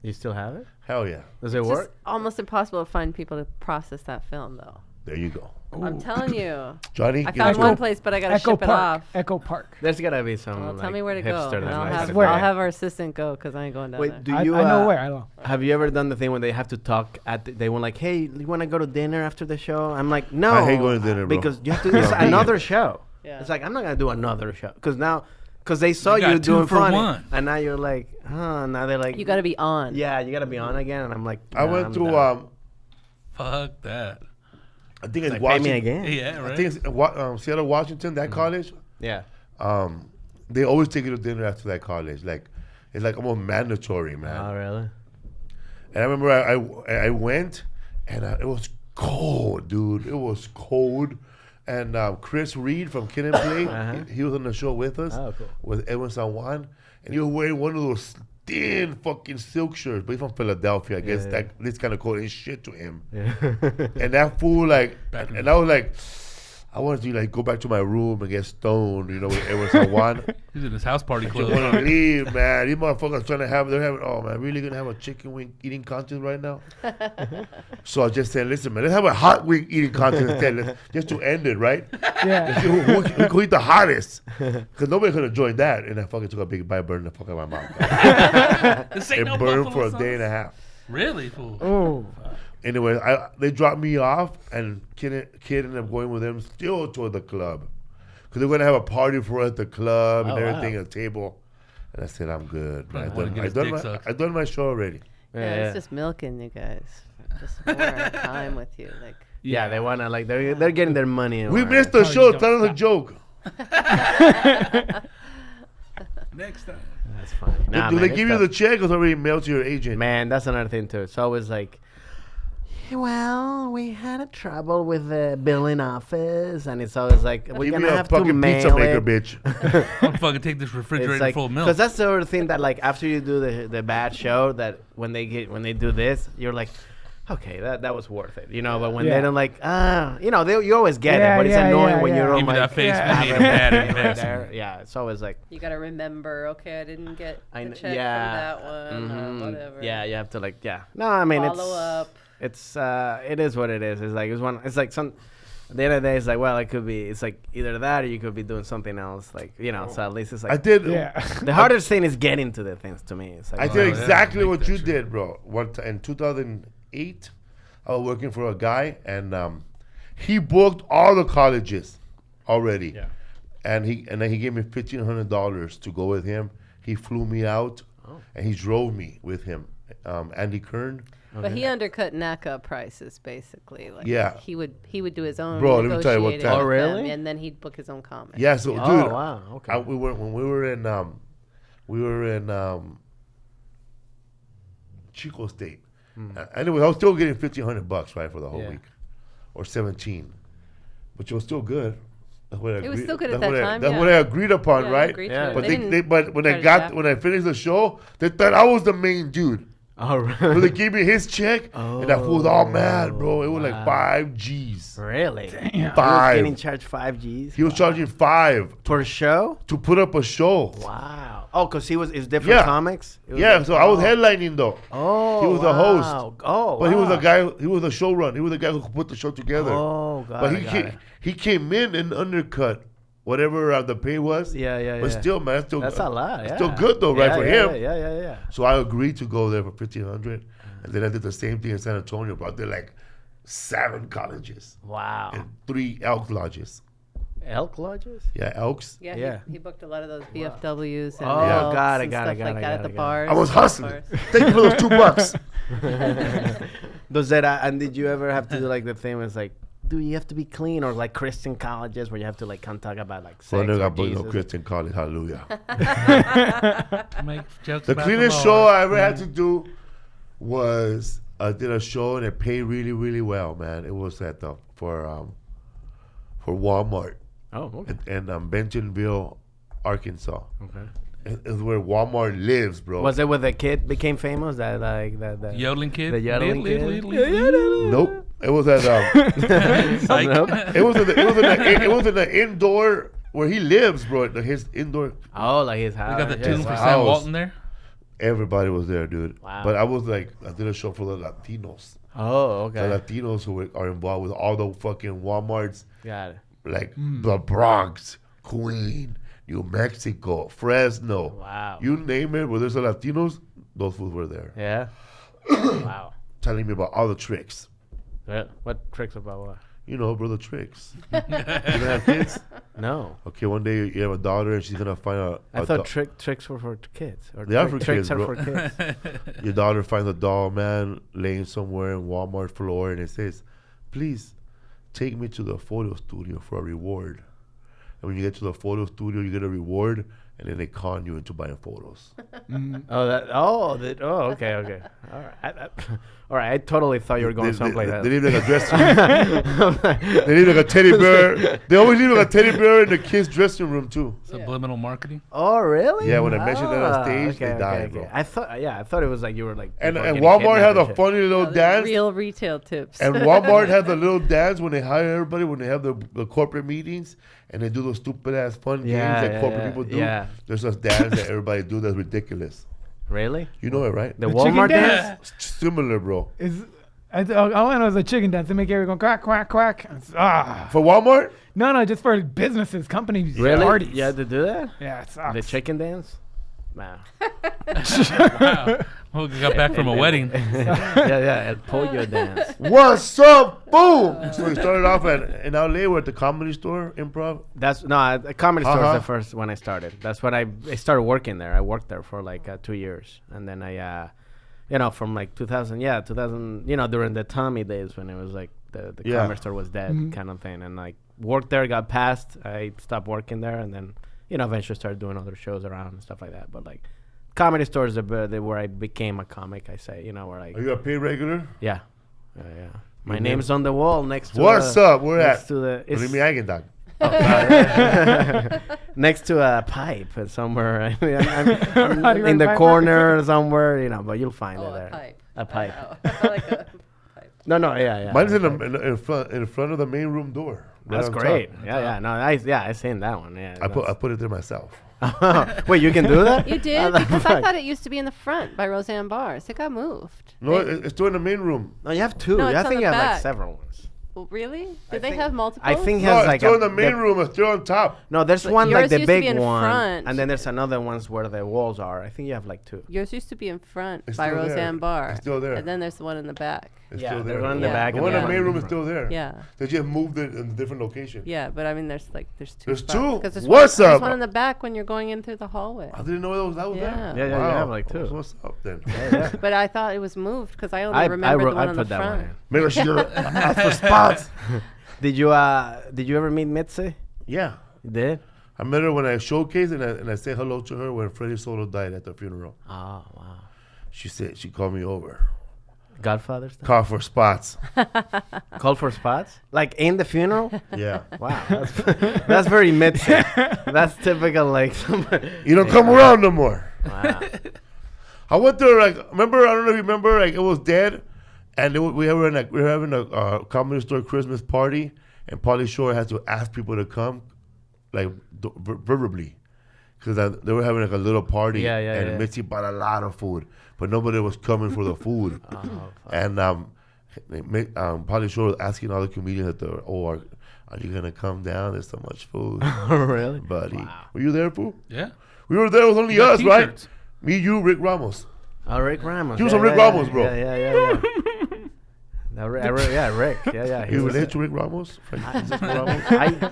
You still have it? Hell yeah. Does it It's work? just almost impossible to find people to process that film, though. There you go. I'm telling you. Johnny, I get found it. one place, but I got to Echo ship it Park. off. Echo Park. There's gotta be some. Well, like, tell me where to go. hipster And that I'll likes have, it. Where? I'll have our assistant go because I ain't going down there. Wait, do I you? know where. I know. Have you ever done the thing when they have to talk they want like, hey, you want to go to dinner after the show? I'm like, no. I hate going to dinner, bro. Because you have to. It's another show. Yeah. It's like I'm not gonna do another show because they saw You got you two doing for funny, one. and now you're like, now they're like, You got to be on. yeah, you gotta be on again, and I'm like, I nah, went I'm to done. Fuck that. I think it's Like, pay me Washington. again. Yeah, right. I think it's Seattle, Washington. That college. Yeah. They always take you to dinner after that college. Like it's like almost mandatory, man. Oh really? And I remember I went, and it was cold, dude. It was cold. And Chris Reed from Kid and Play, he was on the show with us, Oh, cool. with Edwin San Juan, and he was wearing one of those thin fucking silk shirts. But he's from Philadelphia, I guess. Yeah. This kind of cold ain't shit to him. Yeah. And that fool, like, Back in and I was like, I wanted to like go back to my room and get stoned, with Edwin San Juan. He's in his house party I club. want to leave, man. These motherfuckers they're having, oh man, really gonna have a chicken wing eating contest right now? So I just said, listen, man, let's have a hot wing eating contest instead, just to end it, right? Yeah. See who can eat the hottest? Because nobody's gonna join that. And I fucking took a big bite, burned the fuck out of my mouth. This It ain't no burned buffalo for a day and a half. Really, fool? Oh. Anyway, they dropped me off, and kid ended up going with them still to the club. Because they're going to have a party for us at the club and Oh, everything, wow. a table. And I said, I'm good. Probably Man. wanna get his dick sucked. I've done my show already. Yeah, it's just milking you guys. Just more time with you. Like, Yeah, they wanna like they're getting their money. We right? missed the Oh, show. you Tell us a don't joke. Next time. That's funny. Nah, Do man, they it's give you tough. the check or is it already mailed to your agent? Man, that's another thing too. It's always like, well, we had a trouble with the billing office, and it's always like we're Give me gonna a have to fucking mail pizza maker, it. bitch. I'll fucking take this refrigerator It's like full of milk. because that's the other thing that like after you do the bad show that when they do this, you're like, okay, that was worth it, But when Yeah. they don't like, you always get Yeah, it, but it's yeah, annoying yeah, when yeah. you're Give me like, that face. yeah. We made a bad right investment. there. Yeah, it's always like. you got to remember, okay, I didn't get I the kn- check yeah. from that one Mhm. or whatever. Yeah, you have to like, yeah. No, I mean Follow up. it's it is what it is. It's like some. At the end of the day, it's like, well, it's like either that or you could be doing something else, like so at least it's I like did. Yeah. the hardest thing is getting to the things to me. It's like, I Oh, did yeah, exactly make what that you shit. did, bro. In 2008, I was working for a guy, and he booked all the colleges already. Yeah. And then he gave me $1,500 to go with him. He flew me out, and he drove me with him. Andy Kern. But he undercut NACA prices, basically. Like, Yeah. He would do his own Bro, let me tell you what negotiating time- Oh, with them, really? and then he'd book his own comic. Yeah, so oh dude, wow, okay. when we were in Chico State. Anyway, I was still getting $1,500 right for the whole Yeah. week, or 17, which was still good. That's what I It was agreed- still good at that's that what time, That's yeah. what I agreed upon, Yeah, right? agreed to Yeah. it. But didn't but when try to I finished the show, they thought I was the main dude. Oh, So really? they gave me his check, and that fool was all mad, bro. It was like wow. 5 G's. Really? Damn. He was 5. getting charged 5 Gs He was charging 5 per show. to put up a show. Wow. Oh, because it's different Yeah. comics. It was Yeah, like- so I was headlining though. Oh, He was the host. wow. Oh, But he was wow. the guy. He was the showrunner. He was the guy who put the show together. Oh, got but it, got it. he came in and undercut whatever the pay was. Yeah, yeah, But yeah. still, man, that's still That's a lot. Yeah. Still good though, right, Yeah, for yeah, him. Yeah. So I agreed to go there for $1,500, and then I did the same thing in San Antonio. But I did like 7 colleges Wow. and 3 elk lodges. Elk lodges? Yeah, elks. Yeah, Yeah. He booked a lot of those VFWs and Oh, Elks got it, and got it, stuff got like it, that got at it, the got it. bars. I was golf hustling. bars. Thank you for those $2. Does that and did you ever have to do like the thing was like, do you have to be clean or like Christian colleges where you have to like come talk about like So I sex never or got booked no Jesus? Christian college. Hallelujah. Make jokes The about cleanest Lord. show I ever had to do was I did a show and it paid really, really well, man. It was at for Walmart Oh, okay. in Bentonville, Arkansas. Okay. is where Walmart lives, bro. Was it where the kid became famous? That like that. Yodeling kid. The yodeling kid? Nope. It was at Psych. Nope. it was in the indoor where he lives, bro. His indoor. Oh, like his house. We got the yeah, tune his for house. Sam Walton there. Everybody was there, dude. Wow. But I was like, I did a show for the Latinos. Oh, okay. The Latinos who are involved with all the fucking Walmarts, Got it. like the Bronx, Queen, New Mexico, Fresno. Wow. You name it, where there's a Latinos, those fools were there. Yeah. Wow. Telling me about all the tricks. What tricks about what? You know, bro, the tricks. You gonna have kids? No. Okay, one day you have a daughter and she's gonna find a I thought tricks were for kids. Or They are for tricks kids, are bro. for kids. Your daughter finds a doll, man, laying somewhere in Walmart floor, and it says, "Please take me to the photo studio for a reward." And when you get to the photo studio, you get a reward, and then they con you into buying photos. Okay. All right. All right. I totally thought you were going someplace They else. leave like a dressing room. They leave like a teddy bear. They always leave like a teddy bear in the kids' dressing room too. Subliminal marketing. Oh, really? Yeah, when I mentioned that on stage, they died, bro. I thought it was like you were like. And people getting Walmart had kidnapped a and shit. funny little dance. Real retail tips. And Walmart had the little dance when they hire everybody, when they have the corporate meetings, and they do those stupid ass fun games that corporate people do. Yeah. There's this dance that everybody do that's ridiculous. Really? You know it, right? The The Walmart chicken dance? Similar, bro. All I know is a chicken dance. They make everyone go quack, quack, quack. For Walmart? No, just for businesses, companies, Really? parties. You had to do that? Yeah, it sucks. The chicken dance? Wow. Wow. Well, we got back from a wedding. yeah, El Pollo dance. What's up? Boom! So we started off in LA, we're at the Comedy Store, Improv. The comedy store Uh-huh. was the first when I started. That's when I started working there. I worked there for like 2 years, and then I, from like 2000, during the Tommy days when it was like the Yeah. comedy store was dead kind of thing, and like worked there, got passed. I stopped working there, and then eventually started doing other shows around and stuff like that. But like comedy store is where I became a comic. I say, where like Are you a paid regular? yeah. My Your name's on the wall next to What's up? Where next at? to the What do you mean I can talk? next to a pipe somewhere. I'm Roddy in the Piper. corner somewhere, but you'll find it Oh, there. a pipe. A pipe. Oh, I felt like a pipe. No, yeah. Mine's a in pipe. in front of the main room door. right That's on top. great. Yeah. No, I seen that one. Yeah. I put it there myself. Wait, you can do that? You did? Because I thought it used to be in the front by Roseanne Bars. It got moved. No, it's still in the main room. No, you have two. No, it's I on think the you have like back. several ones. Well, really? Did they think- have multiple? I think No, has it's like still in the main room. It's still on top. No, there's But one like yours the used to be big in one, front. and then there's another ones where the walls are. I think you have like two. Yours used to be in front It's by still there. Roseanne Bar. It's still there. And then there's the one in the back. It's Yeah, still there's there. one in the Yeah. back. The and one in the one main room is front. still there. Yeah. They just moved it in a different location. Yeah, but I mean, there's two. There's spots. two? 'Cause there's What's one, up? There's one in the back when you're going in through the hallway. I didn't know that was Yeah. there. Yeah, you have like two. What's up then? But I thought it was moved because I only I remember the one I on the put that front. one in. Maybe I should ask for spots. Did you ever meet Mitzi? Yeah. You did? I met her when I showcased and I said hello to her when Freddie Soto died at the funeral. Oh wow. She called me over. Godfather stuff? Call for spots. Called for spots? Like in the funeral? Yeah. Wow, that's very Mitzi. That's typical like somebody. You don't come around no more. Wow. I went there I don't know if you remember, like it was dead, and we were having a Comedy Store Christmas party, and Pauly Shore had to ask people to come, like verbally, because they were having like a little party, Yeah, and Mitzi bought a lot of food, but nobody was coming for the food, and Pauly Shore was asking all the comedians at the are you gonna come down? There's so much food, Really? buddy. Were you there, fool? Yeah. We were there. It was only got us, right? t-shirts. Me, you, Rick Ramos. Oh, Rick Ramos. He was on Rick Ramos, bro. Yeah. No, Rick. Yeah. You related to Rick Ramos? Francisco Ramos?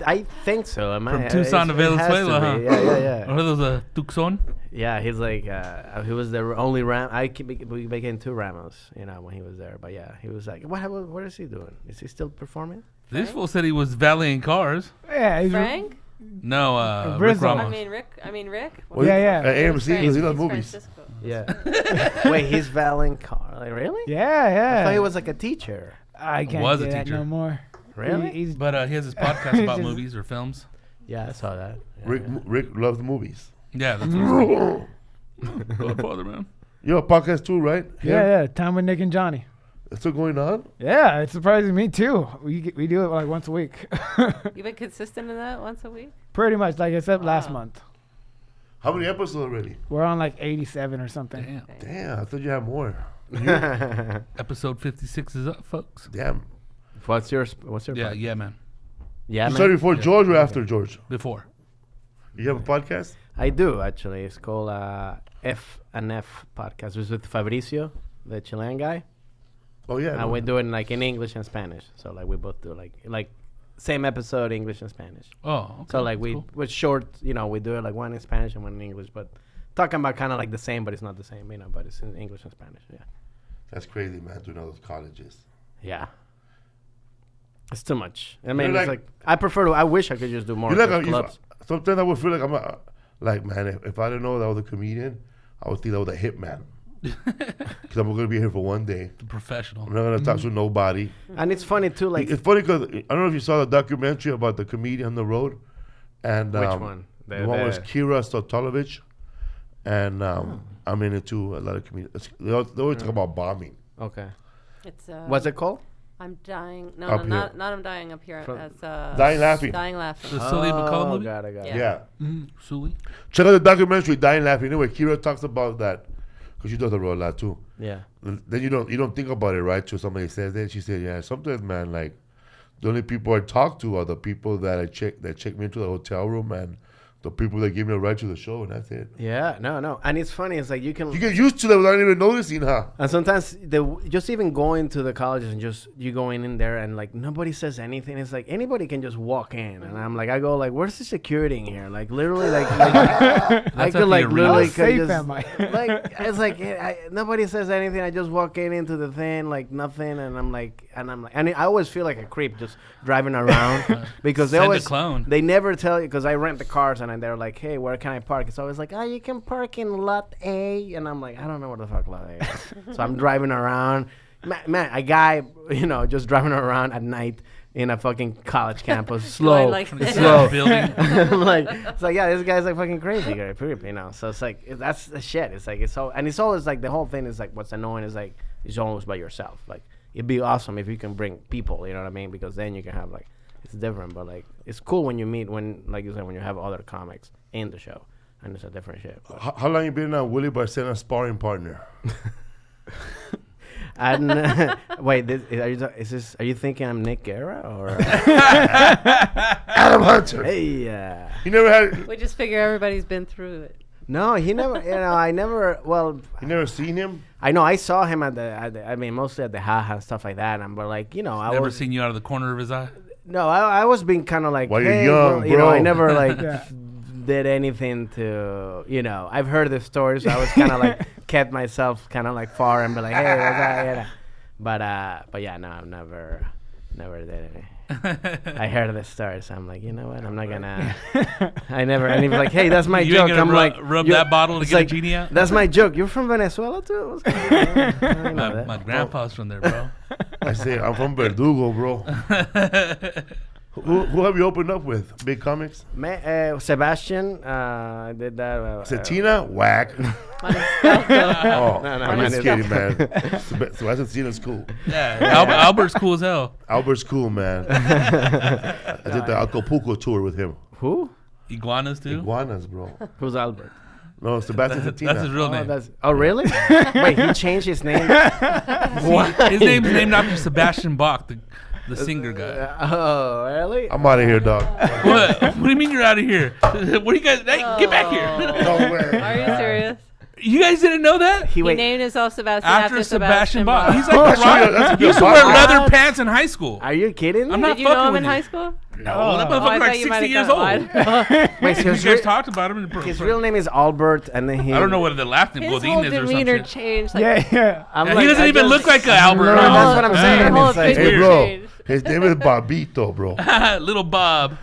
I think so. From Tucson to it has Venezuela, be. huh? Yeah. What are those, Tucson? Yeah, he's like he was the only we became two Ramos, when he was there. But yeah, he was like, what is he doing? Is he still performing? This fool said he was valeting cars. Yeah, he's Frank? No, Rick Rizzo. Ramos. I mean Rick. Well, Yeah. At AMC, because he He's loves movies. Francisco. Yeah. Wait, he's valeting car? Like really? Yeah. I thought he was like a teacher. I can't Was do a that teacher. no more. Really? But he has his podcast about Just- movies or films. Yeah, I saw that. Yeah, Rick loves movies. Yeah, that's what it's Godfather, man. You have a podcast too, right? Yeah. Time with Nick and Johnny. It's still going on? Yeah, it's surprising me too. We do it like once a week. You've been consistent in that once a week? Pretty much, like I said last Wow. month. How many episodes already? We're on like 87 or something. Damn. Damn, I thought you had more. Episode 56 is up, folks. Damn. What's your Yeah, yeah, man. yeah You man? started before George or after George? Before. You have a podcast? I do actually. It's called F and F podcast. It's with Fabricio, the Chilean guy, Oh, yeah. and we do it like in English and Spanish. So like we both do like same episode English and Spanish. Oh, okay. So like That's we cool. with short, we do it like one in Spanish and one in English, but talking about kind of like the same, but it's not the same, but it's in English and Spanish. Yeah. That's crazy, man, doing all those colleges. Yeah. It's too much. I mean, You're it's like- like I wish I could just do more You like of those clubs. sometimes I would feel like like, man, if I didn't know that I was a comedian, I would think I was a hitman. Because I'm going to be here for one day. The professional. I'm not going to talk to nobody. And it's funny too, like It's funny because I don't know if you saw the documentary about the comedian on the road. And which one? The one was Kira Stotolovich. And I'm in it too. A lot of comedians. They always talk about bombing. Okay. It's What's it called? I'm dying. No, Up no, here. not I'm dying up here. From- It's Dying Laughing. Dying laughing. The Sully McCullough movie? got it. Yeah. Yeah. Sully? Check out the documentary, Dying Laughing. Anyway, Kira talks about that. Because she does the road a lot too. Yeah. Then you don't think about it, right? Till somebody says that. She said, yeah, sometimes, man, like, the only people I talk to are the people that check me into the hotel room and the people that give me a ride to the show, and that's it. Yeah. No. And it's funny. It's like you can. You get used to them without even noticing, huh? And sometimes just even going to the colleges and just you going in there and like nobody says anything. It's like anybody can just walk in, and I'm like, I go like, where's the security in here? Like literally, like I at could the like arena. literally How safe could just am I? like it's like nobody says anything. I just walk into the thing like nothing, and I'm like, and I always feel like a creep just driving around because they Send a always clone. they never tell you because I rent the cars and they're like, hey, where can I park? It's always like, oh, you can park in lot A, and I'm like, I don't know where the fuck lot A is. So I'm driving around, man, a guy, just driving around at night in a fucking college campus, slow, like that. slow. Building. I'm like, it's like, yeah, this guy's like fucking crazy, So it's like that's the shit. It's like it's always like the whole thing is like what's annoying is like it's always by yourself. Like it'd be awesome if you can bring people, you know what I mean? Because then you can have like it's different, but like it's cool when you meet like you said when you have other comics in the show and it's a different shit. But How long you been Willie Barcena's sparring partner? and wait, are you thinking I'm Nick Guerra or Adam Hunter. hey? You never had. We just figure everybody's been through it. No, he never. I never. Well, You never seen him? I know I saw him at the I mean, mostly at the haha and stuff like that. And but like I Never was seen you out of the corner of his eye? no, I was being kind of like, While you're hey, young, bro, I bro. never like Yeah. did anything to I've heard the stories. So I was kind of like kept myself kind of like far and be like, hey, what's that? But yeah, no, I've never did any. I heard the story, so I'm like, you know what? I'm not gonna. I never. And he was like, hey, that's my You joke. ain't gonna I'm like, rub "You-" that bottle to it's get a like, genie out? That's my joke. You're from Venezuela too? What's going on? I didn't know that. My grandpa's from there, bro. I say, I'm from Verdugo, bro. Who have you opened up with? Big comics? Sebastian, I did that. Satina? Whack. Oh, No, I'm man, just it's- kidding, man. Sebastian Satina's cool. Yeah, Albert's cool as hell. Albert's cool, man. I did the Acapulco tour with him. Who? Iguanas, too? Iguanas, bro. Who's Albert? No, Sebastian Satina. That's his real name. Oh, really? Wait, he changed his name? His name's named after Sebastian Bach, the singer guy. Oh, really? I'm out of here, dog. What? What do you mean you're out of here? What do you guys? Hey, get back here! No way. Are you serious? You guys didn't know that? He Wait, named himself Sebastian After Sebastian Bach. Bach. He's like the That's rock. that's a He good used to wear box. leather pants in high school. are you kidding? I'm not Did you know fucking him with in you. high school? No, that Oh, I motherfucker thought like you 60 might have years gotten old. lied. Wait, so You his, guys re- talked about him in the his real name is Albert, and then he. I don't know what the last name His whole Godin is or demeanor something. changed. Like, Yeah. I'm Yeah, like, he doesn't I even just- look like an Albert. No, that's what I'm saying. His whole It's like, opinion Hey, bro. changed. His name is Bobito, bro. Little Bob.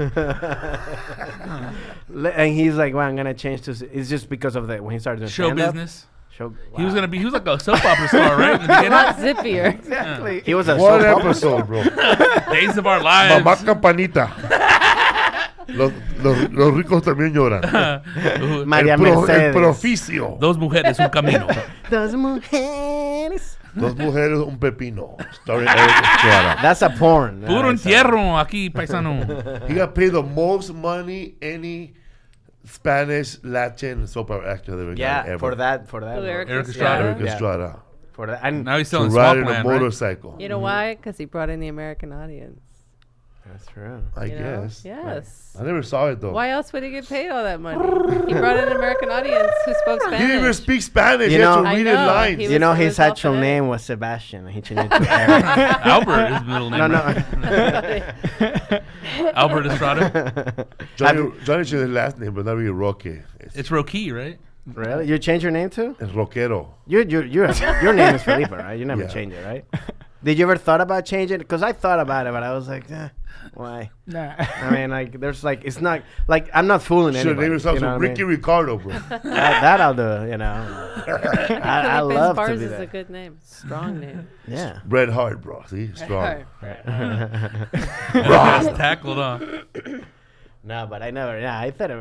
and he's like, well, I'm gonna change to. It's just because of the when he started doing Show stand-up. business. Show. He was wow. gonna be. He was like a soap opera star, right? In the A lot beginning? zippier. Exactly. He was a One soap opera episode, bro. Days of Our Lives. Mamá Campanita. Los ricos también lloran. María El Mercedes. proficio. Dos mujeres, un camino. Dos mujeres. Dos mujeres, un pepino. Starring Eric Estrada. That's a porn. Puro entierro aquí, paisano. He got paid the most money any Spanish Latin soap opera actor that ever got Yeah, ever. for that. Who, Eric Eric Estrada? Eric Yeah. Estrada. For that. And Now he's To selling ride swamp in a land, right? motorcycle. You know why? Because he brought in the American audience. that's true. I You know? guess. Yes. I never saw it though. Why else would he get paid all that money? He brought in an American audience who spoke He didn't even Spanish. speak Spanish. You He had know- to I read know. his lines. He You was- know it his was all actual phonetic. name was Sebastian. He changed it to Eric. Albert is middle name. No, right? no. Albert Estrada. Johnny changed his last name, but not really Roque. It's Rocky, right? Really? You changed your name too? It's Roquero. Your name is Felipe, right? You never Yeah. change it, right? Did you ever thought about changing it? Because I thought about it, but I was like, why? Nah. I mean, like, there's like, it's not like I'm not fooling Should anybody. name yourself you know what I Ricky mean? Ricardo, bro. That I'll do. You know, I Felipe love to Esparza do is a that. good name. Strong name. Yeah. Bret Hart, bro. See, strong. Just tackled on. No, but I never. Yeah, I thought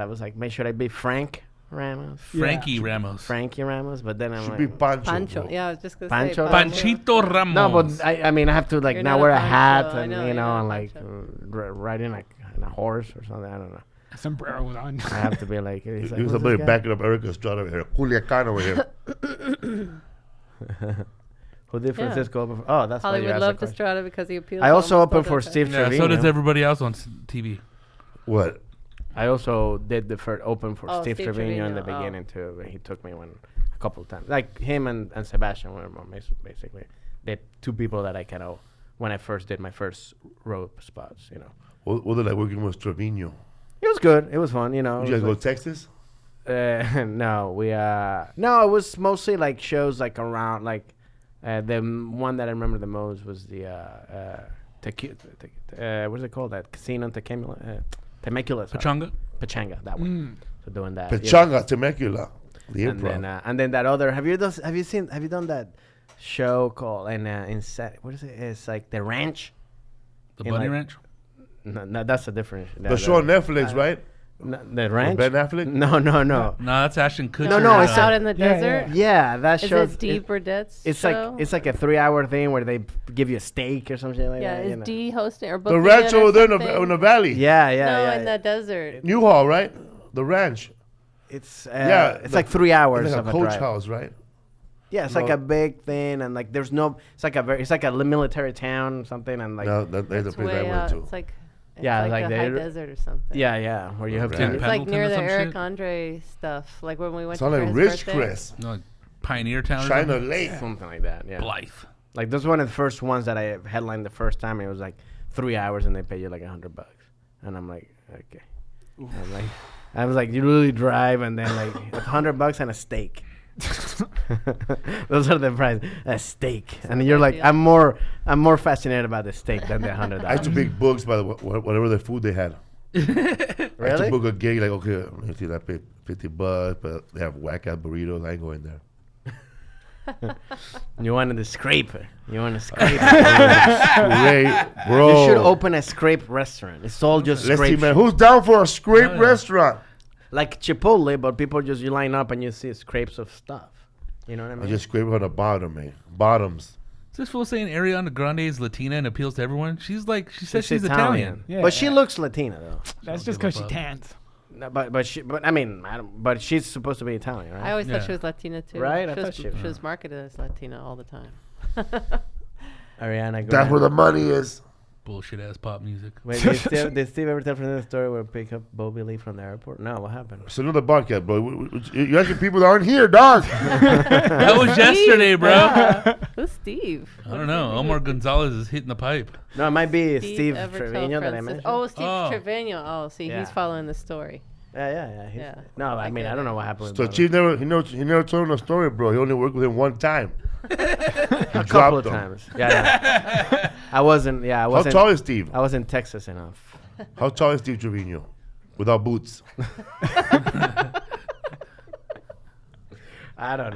I was like, should I be Frank Ramos? Frankie Ramos. Frankie Ramos, but then I'm Should like, be Pancho. Pancho. bro. Yeah, I was just gonna Pancho? say Panchito Ramos. no, but I mean, I have to like You're now not wear a a hat Pancho. I and know, you you're know, not a and like Pancho. riding like on a horse or something. I don't know. Sombrero was on. I have to be like, he's like, He was "Who's somebody this guy?" backing up Eric Estrada over here. Culiacan over here. Who did Yeah. Francisco open for? Oh, that's why you Hollywood asked that loved question. Estrada because he appealed. I to also almost opened all for the Steve Yeah, so Trevino. does everybody else on TV. What? I also did the first open for Oh, Steve Steve Trevino in the Trevino, oh. beginning too. But he took me a couple of times. Like him and Sebastian were basically the two people that I kind of when I first did my first road spots. You know, What did I working with Trevino? it was good. It was fun. You know, Did it you guys was go to Texas? no, no, it was mostly like shows like around like the one that I remember the most was the what is it called, that casino in Temecula, sorry. Pachanga, that one. So doing that. Pechanga, Temecula. The And improv. then and then that other have you done that show called what is it? It's like The Ranch. The In Bunny like- Ranch? No, that's a different. the show on Netflix, right? The Ranch. Ben Affleck? No. No, that's Ashton Kutcher. No, It's it's out in the Yeah, desert. Yeah, that Is show. it D Burdett's It's show? like a 3-hour thing where they give you a steak or something like Yeah, that. is you know. D hosting or The booking ranch it or over there something? in the valley. Yeah, No, yeah. in the desert. Newhall, right? The ranch. It's Yeah, it's like 3 hours It's like of a a coach drive. house, right? Yeah, it's No. like a big thing, and like there's no. It's like a military town or something, and like No, that's the It's place I way went out. to. It's like Yeah, like like a the high air- desert or something. yeah, where you have Right. to. It's like Pendleton near or the some Eric shit? Andre stuff. Like when we went Sound to like his Rich birthday. Chris. No, Pioneer Town or China something? Lake. Something like that, yeah. Blythe. Like this one of the first ones that I headlined the first time. It was like 3 hours, and they pay you like $100, and I'm like, okay. I was like, you really drive, and then like $100 and a steak. Those are the price. A steak, and you're like, deal. I'm more fascinated about the steak than the $100. I used to big books by whatever the food they had. I used to Really? book a gig like, okay, let me see, I pay $50, but they have whack ass burritos. I ain't going there. You wanted the scrape. You want to scrape. Great, bro. You should open a scrape restaurant. It's all just Let's see, scrape. man. Who's down for a scrape Oh, yeah. restaurant? Like Chipotle, but people just you line up and you see scrapes of stuff. You know what I I mean? just scrape on the bottom, man. Bottoms. Is this fool saying Ariana Grande is Latina and appeals to everyone? She says she's Italian. Italian. Yeah. But she looks Latina though. That's Don't just give a because she fuck. tans. No, but I mean, but she's supposed to be Italian, I right? always thought Yeah. she was Latina too. Right? I She was, thought she she was marketed as Latina all the time. Ariana Grande. That's where the money is. Bullshit ass pop music. Wait, did Steve ever tell from the story where we pick up Bobby Lee from the airport? No, what happened? It's another podcast, bro. You're asking people that aren't here, dog. That was yesterday, bro. Yeah. Who's Steve? I don't know. Omar Gonzalez is hitting the pipe. No, it might be Steve Evertel Trevino that I Francis- mentioned. Oh, Steve Oh. Trevino. Oh, see, Yeah. he's following the story. Yeah. Yeah. No, I mean, get I don't it. know what happened. with So Bobby. Chief never told him the story, bro. He only worked with him one time. a couple dropped of him. times. Yeah. I wasn't. Yeah, I How wasn't. tall is Steve? I was in Texas enough. How tall is Steve Trevino? Without boots. I don't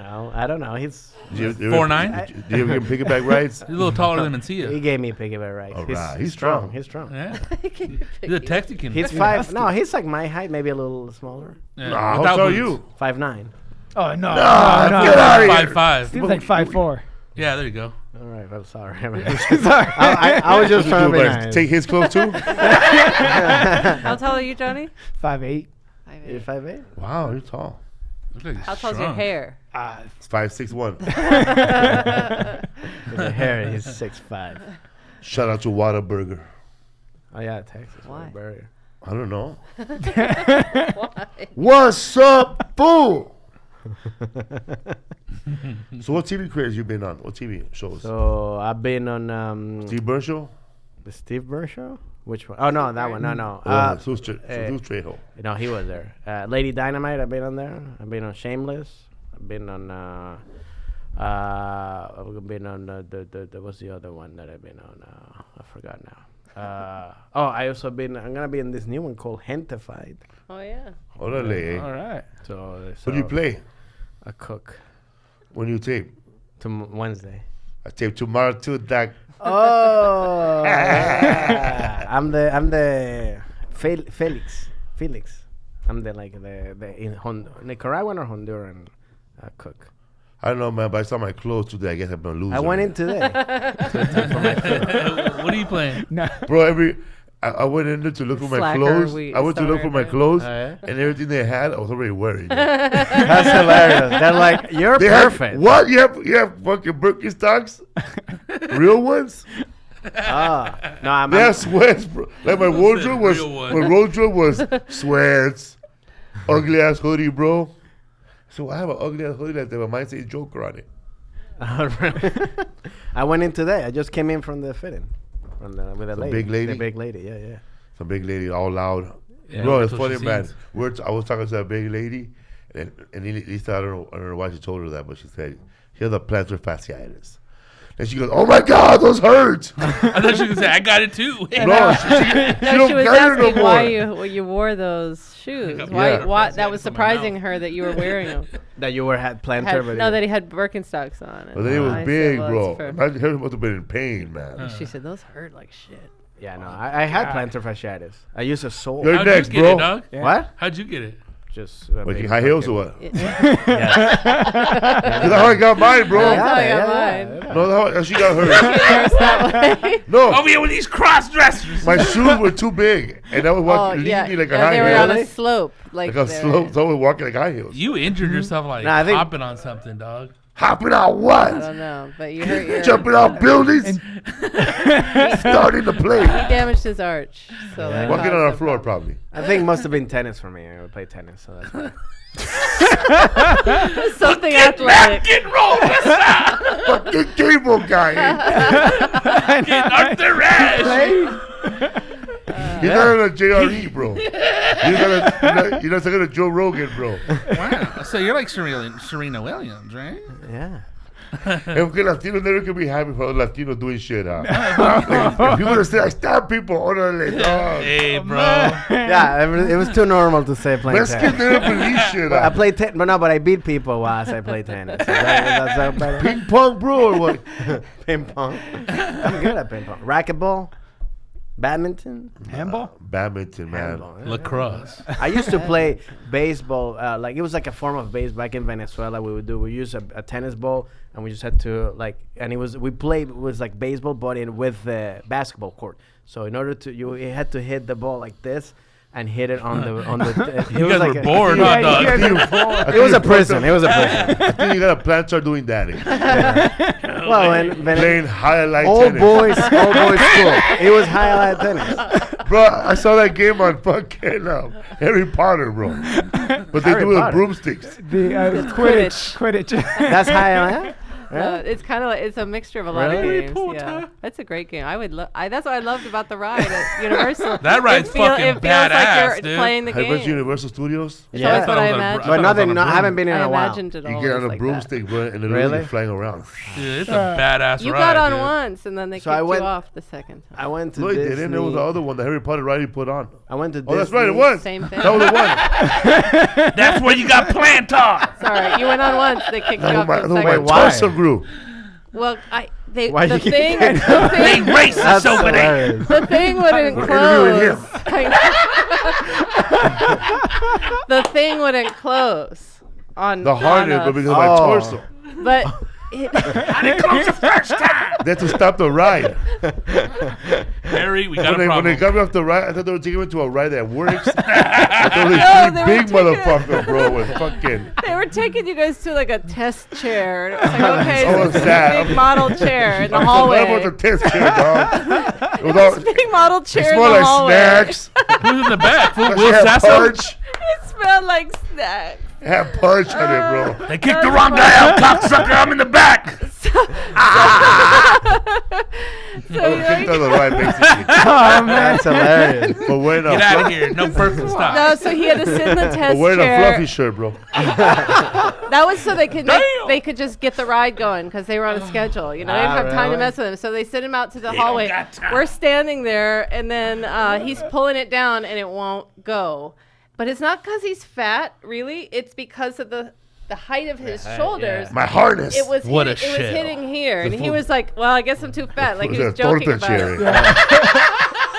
know. He's 4'9"? Do you ever give him piggyback rides? He's a little taller than he Mencia. gave me piggyback rides. All right, he's strong. He's strong. Yeah. He's a Texican. He's 5. No, he's like my height, maybe a little smaller. Yeah. Nah, how Without tall are boots. you? 5'9". Oh no, Nah, no, get no. out of here. 5'5". He's like 5'4". Yeah, there you go. All right, I'm sorry. Sorry. I was just trying to be nice. Take his clothes too? How tall are you, Johnny? 5'8". 5'8". You're 5'8"? Wow, you're tall. Looks like he's How tall's your strong. hair? It's 5'6'1". With the hair, he's 6'5". Shout out to Whataburger. Oh yeah, Texas. Why? Burger. I don't know. Why? What's up, fool? So what TV careers you been on? What TV shows? So I've been on Steve Burns show? the Steve Burns show. Which one? Oh no, that one. No. Sus Trejo. No, he was there. Lady Dynamite. I've been on there. I've been on Shameless. I've been on. I've been on the what's the other one that I've been on? I forgot now. I also been. I'm gonna be in this new one called Hentified. Oh yeah. Orale. All right. So What do you play? A cook. When you tape? Wednesday. I tape tomorrow too, Doc. Oh, yeah. I'm the Felix. I'm the Nicaraguan or Honduran cook. I don't know, man, but I saw my clothes today. I guess I'm gonna lose. I went in today. What are you playing? No. Bro, I went in there to look for my Slacker, clothes. we I went to look for my started. clothes, Oh, yeah? and everything they had, I was already wearing. That's hilarious. They're like, you're They perfect. Had, what? You have fucking Birkenstocks? Real ones? No, I'm. They have sweats, bro. Like my wardrobe was, Real one. my wardrobe was sweats, ugly ass hoodie, bro. So I have an ugly ass hoodie that my mind says Joker on it. I went in today. I just came in from the fitting. With a Some lady. big lady? The big lady, yeah. Some big lady, all loud. Yeah, Bro, that's it's what funny, she man. sees. I was talking to a big lady, and Lisa, I don't know why she told her that, but she said, she has a plantar fasciitis. And she goes, oh my God, those hurt. I thought she was going to say, I got it too. No, she No, she don't was get it no asking why more. you wore those shoes. got Why? Yeah. Why that was From my surprising mouth. her that you were wearing them. That you had plantar. No, that he had Birkenstocks on. But then it was I said, big, well, bro. it's for- Imagine her must have been in pain, man. She said those hurt like shit. Yeah, no, I had plantar fasciitis. I used a sole. You're How'd next, you get bro. it, dog? Yeah. What? How'd you get it? Just Like high heels or what? Yeah. That's how I got mine, bro. That's how I Yeah, got yeah, mine. yeah. No, that's how she got hers. There's that way. No, Over here with these cross dressers. my shoes were too big, and I was Oh walking yeah, legally like a yeah, high they were heel. on Really? a slope, like Like a they slope, were- so I was walking like high heels. You injured yourself like Nah, I think- hopping on something, dog. Hopping out I what? don't know, but you hurt your. Jumping out buildings? Starting to play. He damaged his arch. So that Walking caused on a the floor, problem. probably. I think it must have been tennis for me. I would play tennis, so that's why. Something athletic. Get roll, Fucking cable guy. Get Arthur Rash. He's not on a JRE, bro. You're not talking to Joe Rogan, bro. Wow. So you're like Serena Williams, right? Yeah. And Latino never can be happy for a Latino doing shit, huh? If you're gonna say I stab people, orale, dog. Hey, bro. Yeah, it was too normal to say playing Let's get tennis. there and believe shit. I Huh? played tennis, but I beat people whilst I played tennis. That's better. Ping pong, bro, or what? Ping pong. I'm good at ping pong. Racquetball, badminton, Handball? Badminton, man. handball. Yeah. Lacrosse. I used to play baseball. Like it was like a form of baseball back in Venezuela. We use a tennis ball, and we just had to it was like baseball, but with the basketball court. So in order to you had to hit the ball like this and hit it on the. You guys were bored, huh, dog? It was a prison. It was a prison. I think you got a plan start doing that. Well, when Playing highlight all tennis. boys school. It was highlight tennis. Bro, I saw that game on fucking Harry Potter, bro. But they Harry do it with Potter. broomsticks. The Quidditch. Quidditch. Quidditch. That's highlight. It's kind of like it's a mixture of a lot of Really? games. Yeah, that's a great game. That's what I loved about the ride at Universal. That ride's fucking it feels badass, like you're dude. playing the Have you been to game. Universal Studios? It's Yeah. always what I I thought it was on a imagined. br- But I nothing. thought No, it was on a I haven't been in I a while. imagined it You all get on a like broomstick, bro, and then Really? you're flying around. Dude, it's a badass You ride. got on dude. once, and then they So kicked I went- you off the second time. I went to No, he Disney. didn't. There was the other one, the Harry Potter ride he put on. I went to Disney. Oh, that's right, it was. Same thing. That was the one. That's where you got plantar. Sorry, you went on once. They kicked you That off was the my second. Wait, why? torso grew. Well, Why the you keep thing, getting- They racist That's over there. hilarious. the thing wouldn't interviewing close. The thing wouldn't close on The harness, on but us. because of my Oh. torso. But it, They had to stop the ride. Harry, we got a When they problem. got me off the ride, I thought they were taking me to a ride that works. I thought No, this they big were taking motherfucker, bro, was fucking. they were taking you guys to like a test chair. And it was like, okay, so this is sad. a big model chair in the That hallway. was a test chair, dog. It was all, This big model it chair in smelled the like hallway. snacks. Who's in the back? Fool? It Will had Sasso? punch. It smelled like snacks. It had punch on it, bro. They kicked the wrong guy out, cocksucker. I'm in the back. So I was kicked on the ride, basically. Oh man. That's hilarious. But wearing a Get out of here. No person stop. no, so he had to sit in the but test wearing a chair. fluffy shirt, bro. That was so they could Damn. they could just get the ride going because they were on a schedule. You know, they didn't have time to really? mess with him. So they sent him out to the don't hallway. got time. We're standing there, and then he's pulling it down, and it won't go. But it's not because he's fat, really. It's because of the height of his shoulders. My harness. It was What a hitting, it was shell. hitting here, and he full- was like, "Well, I guess I'm too fat." Like he was a joking torta about cherry. it.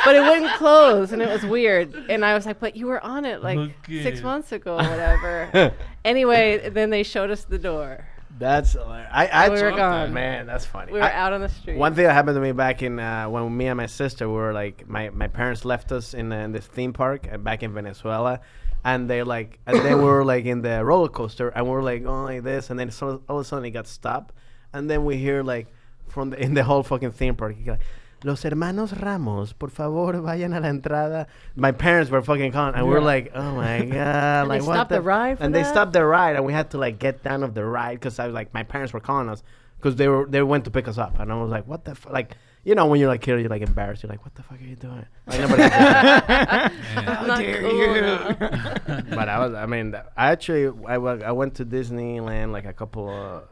But it wouldn't close, and it was weird. And I was like, "But you were on it like Okay. 6 months ago, or whatever." Anyway, then they showed us the door. That's hilarious. I We were gone. Man, that's funny. We were out on the street. One thing that happened to me back in when me and my sister were like, my parents left us in this theme park back in Venezuela, and they like, and then we were like in the roller coaster, and we were like going like this, and then all of a sudden it got stopped, and then we hear like from in the whole fucking theme park, you got, Los hermanos Ramos, por favor, vayan a la entrada. My parents were fucking calling, and we were like, "Oh my god!" Like, they what stopped the ride for And they that? stopped the ride, and we had to like get down of the ride because I was like, my parents were calling us because they went to pick us up, and I was like, "What the fuck?" Like, you know, when you're like kid, you're like embarrassed. You're like, "What the fuck are you doing?" Like nobody. I'm not cool enough. But I mean, I actually I went to Disneyland like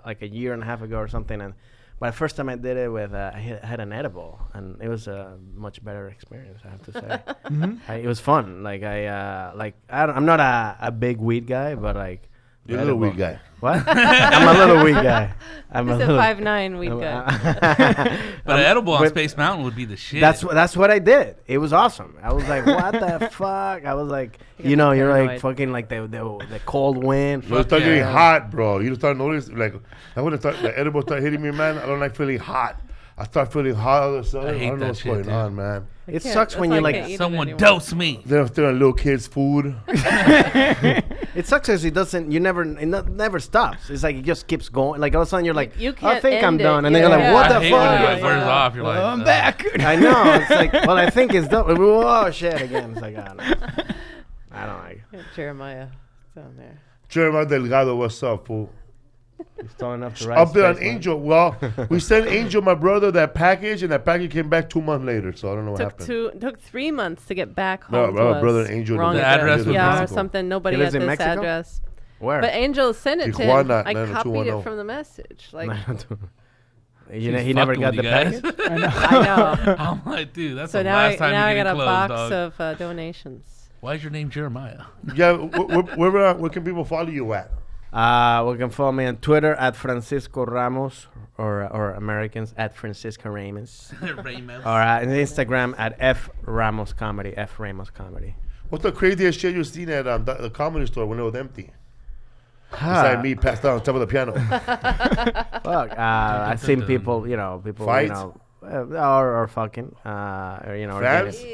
like a year and a half ago or something, and. But the first time I did it with, I had an edible, and it was a much better experience, I have to say. It was fun. Like I'm not a big weed guy, but like You're a little weed guy. What? I'm a little weed guy. I'm He's a a little. 5'9" weed guy. But an edible on but- Space Mountain would be the shit. That's what I did. It was awesome. I was like, what the fuck? I was like, you know, you're like paranoid. fucking like the cold wind. When it start yeah. getting hot, bro, you start noticing, like, I when the edible start hitting me, man, I don't like feeling hot. I start feeling hot all of a sudden. I I hate don't know that what's shit, going dude. on, man. It can't- sucks that's when why you I like. can't eat it Someone anymore. dose me. They're stealing little kids' food. It sucks because it doesn't. You never. Never stops. It's like it just keeps going. Like all of a sudden you're like, You I can't think I'm end it. done, and then Yeah. you're like, what I the hate when fuck? it wears off. You're like, I'm back. I know. It's like, well, I think it's done. Oh shit! Again, it's like, I don't know. I don't like it. Jeremiah down there. Jeremiah Delgado, what's up, fool? It's tall enough to ride. Up there on Space Mountain. Angel. Well, we sent Angel, my brother, that package, and that package came back 2 months later, so I don't know what happened. Took 3 months to get back No, home my to us. brother Angel Wrong lives The address was yeah, or Mexico. something. Nobody He lives had in this Mexico? address. Where? But Angel sent it to Tijuana, him. I 90210. copied it from the message. Like He never fucking got with the you guys. package. I know. I'm like, dude, that's So the now last time I you got get a closed, box dog. of donations. Why is your name Jeremiah? Yeah, where can people follow you at? We can follow me on Twitter at Francisco Ramos or Americans at Francisco Ramos. Ramos. Or on Instagram at F Ramos Comedy. F Ramos Comedy. What's the craziest shit you've seen at the comedy store when it was empty? Besides me passed out on top of the piano. Fuck. I've seen people, Fight? or fucking, or Fans?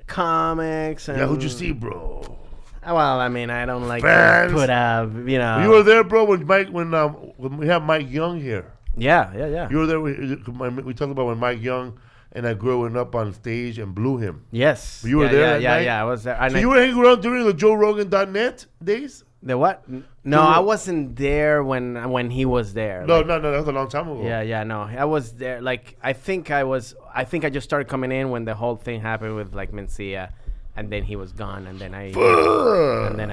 comics. And, Yeah, who'd you see, bro? Well, I mean, I don't like Fans? to put up, You were there, bro, when we had Mike Young here. Yeah. You were there. We talked about when Mike Young and I growing up on stage and blew him. Yes. You were Yeah, there that Yeah, night? yeah, I was there. So you were hanging around during the JoeRogan.net days? The what? No, I wasn't there when he was there. No, Like, no, that was a long time ago. Yeah, no, I was there. Like, I think I just started coming in when the whole thing happened with like Mencia, and then he was gone, and then I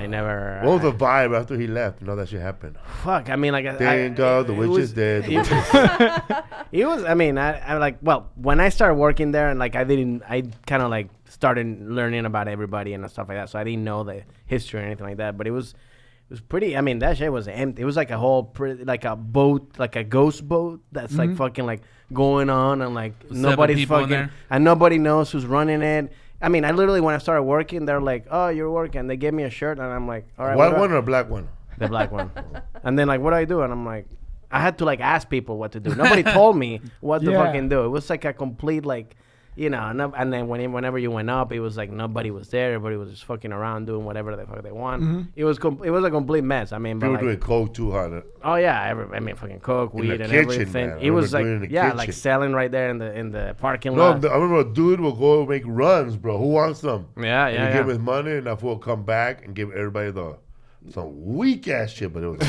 never. What was the vibe after he left? You know that shit happened. Fuck, I mean, like, Thank God the witch is dead. The witch is It was. I mean, I like. Well, when I started working there, and like, I kind of like started learning about everybody and stuff like that. So I didn't know the history or anything like that. But it was pretty. I mean, that shit was empty. It was like a whole, like a boat, like a ghost boat that's like fucking like going on, and like nobody's people in fucking, there. and nobody knows who's running it. I mean, I literally, when I started working, they're like, "Oh, you're working." They gave me a shirt, and I'm like, "All right." white one or a black one? The black one. And then like, what do I do? And I'm like, I had to like ask people what to do. Nobody told me what to fucking do. It was like a complete like, you know. And then whenever you went up, it was like nobody was there. Everybody was just fucking around doing whatever the fuck they want. It was a complete mess. I mean, but People like, doing coke too hard. oh yeah, I mean, fucking coke, In weed, the and kitchen, everything. man. I It was remember like doing it in the like kitchen. selling right there in the parking No, lot. I remember a dude will go make runs, bro. Who wants them? Yeah, And yeah, he yeah. give his money, and that fool will come back and give everybody some weak ass shit. But it was,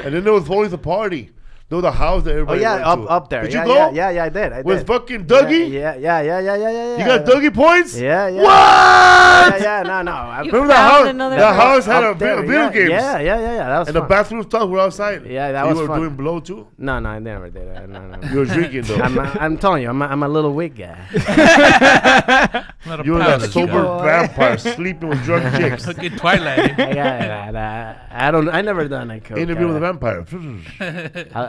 and then there was always a party. There was a house that Oh everybody yeah, went to. up there. Did yeah, you go? Yeah, I did. With fucking Dougie? Yeah. You got Dougie points? Yeah. What? Yeah, no. You Remember the found house? another The place. house had a Up there, video games. Yeah. That was And the fun. bathroom stuff were outside. Yeah, that you was were fun. doing blow too? No, I never did that. No. You were drinking though. I'm telling you, I'm a little weak guy. Not a You were pound that of sober guy. vampire sleeping with drunk chicks. Fucking Twilight. I never done that coke. Interview with a vampire.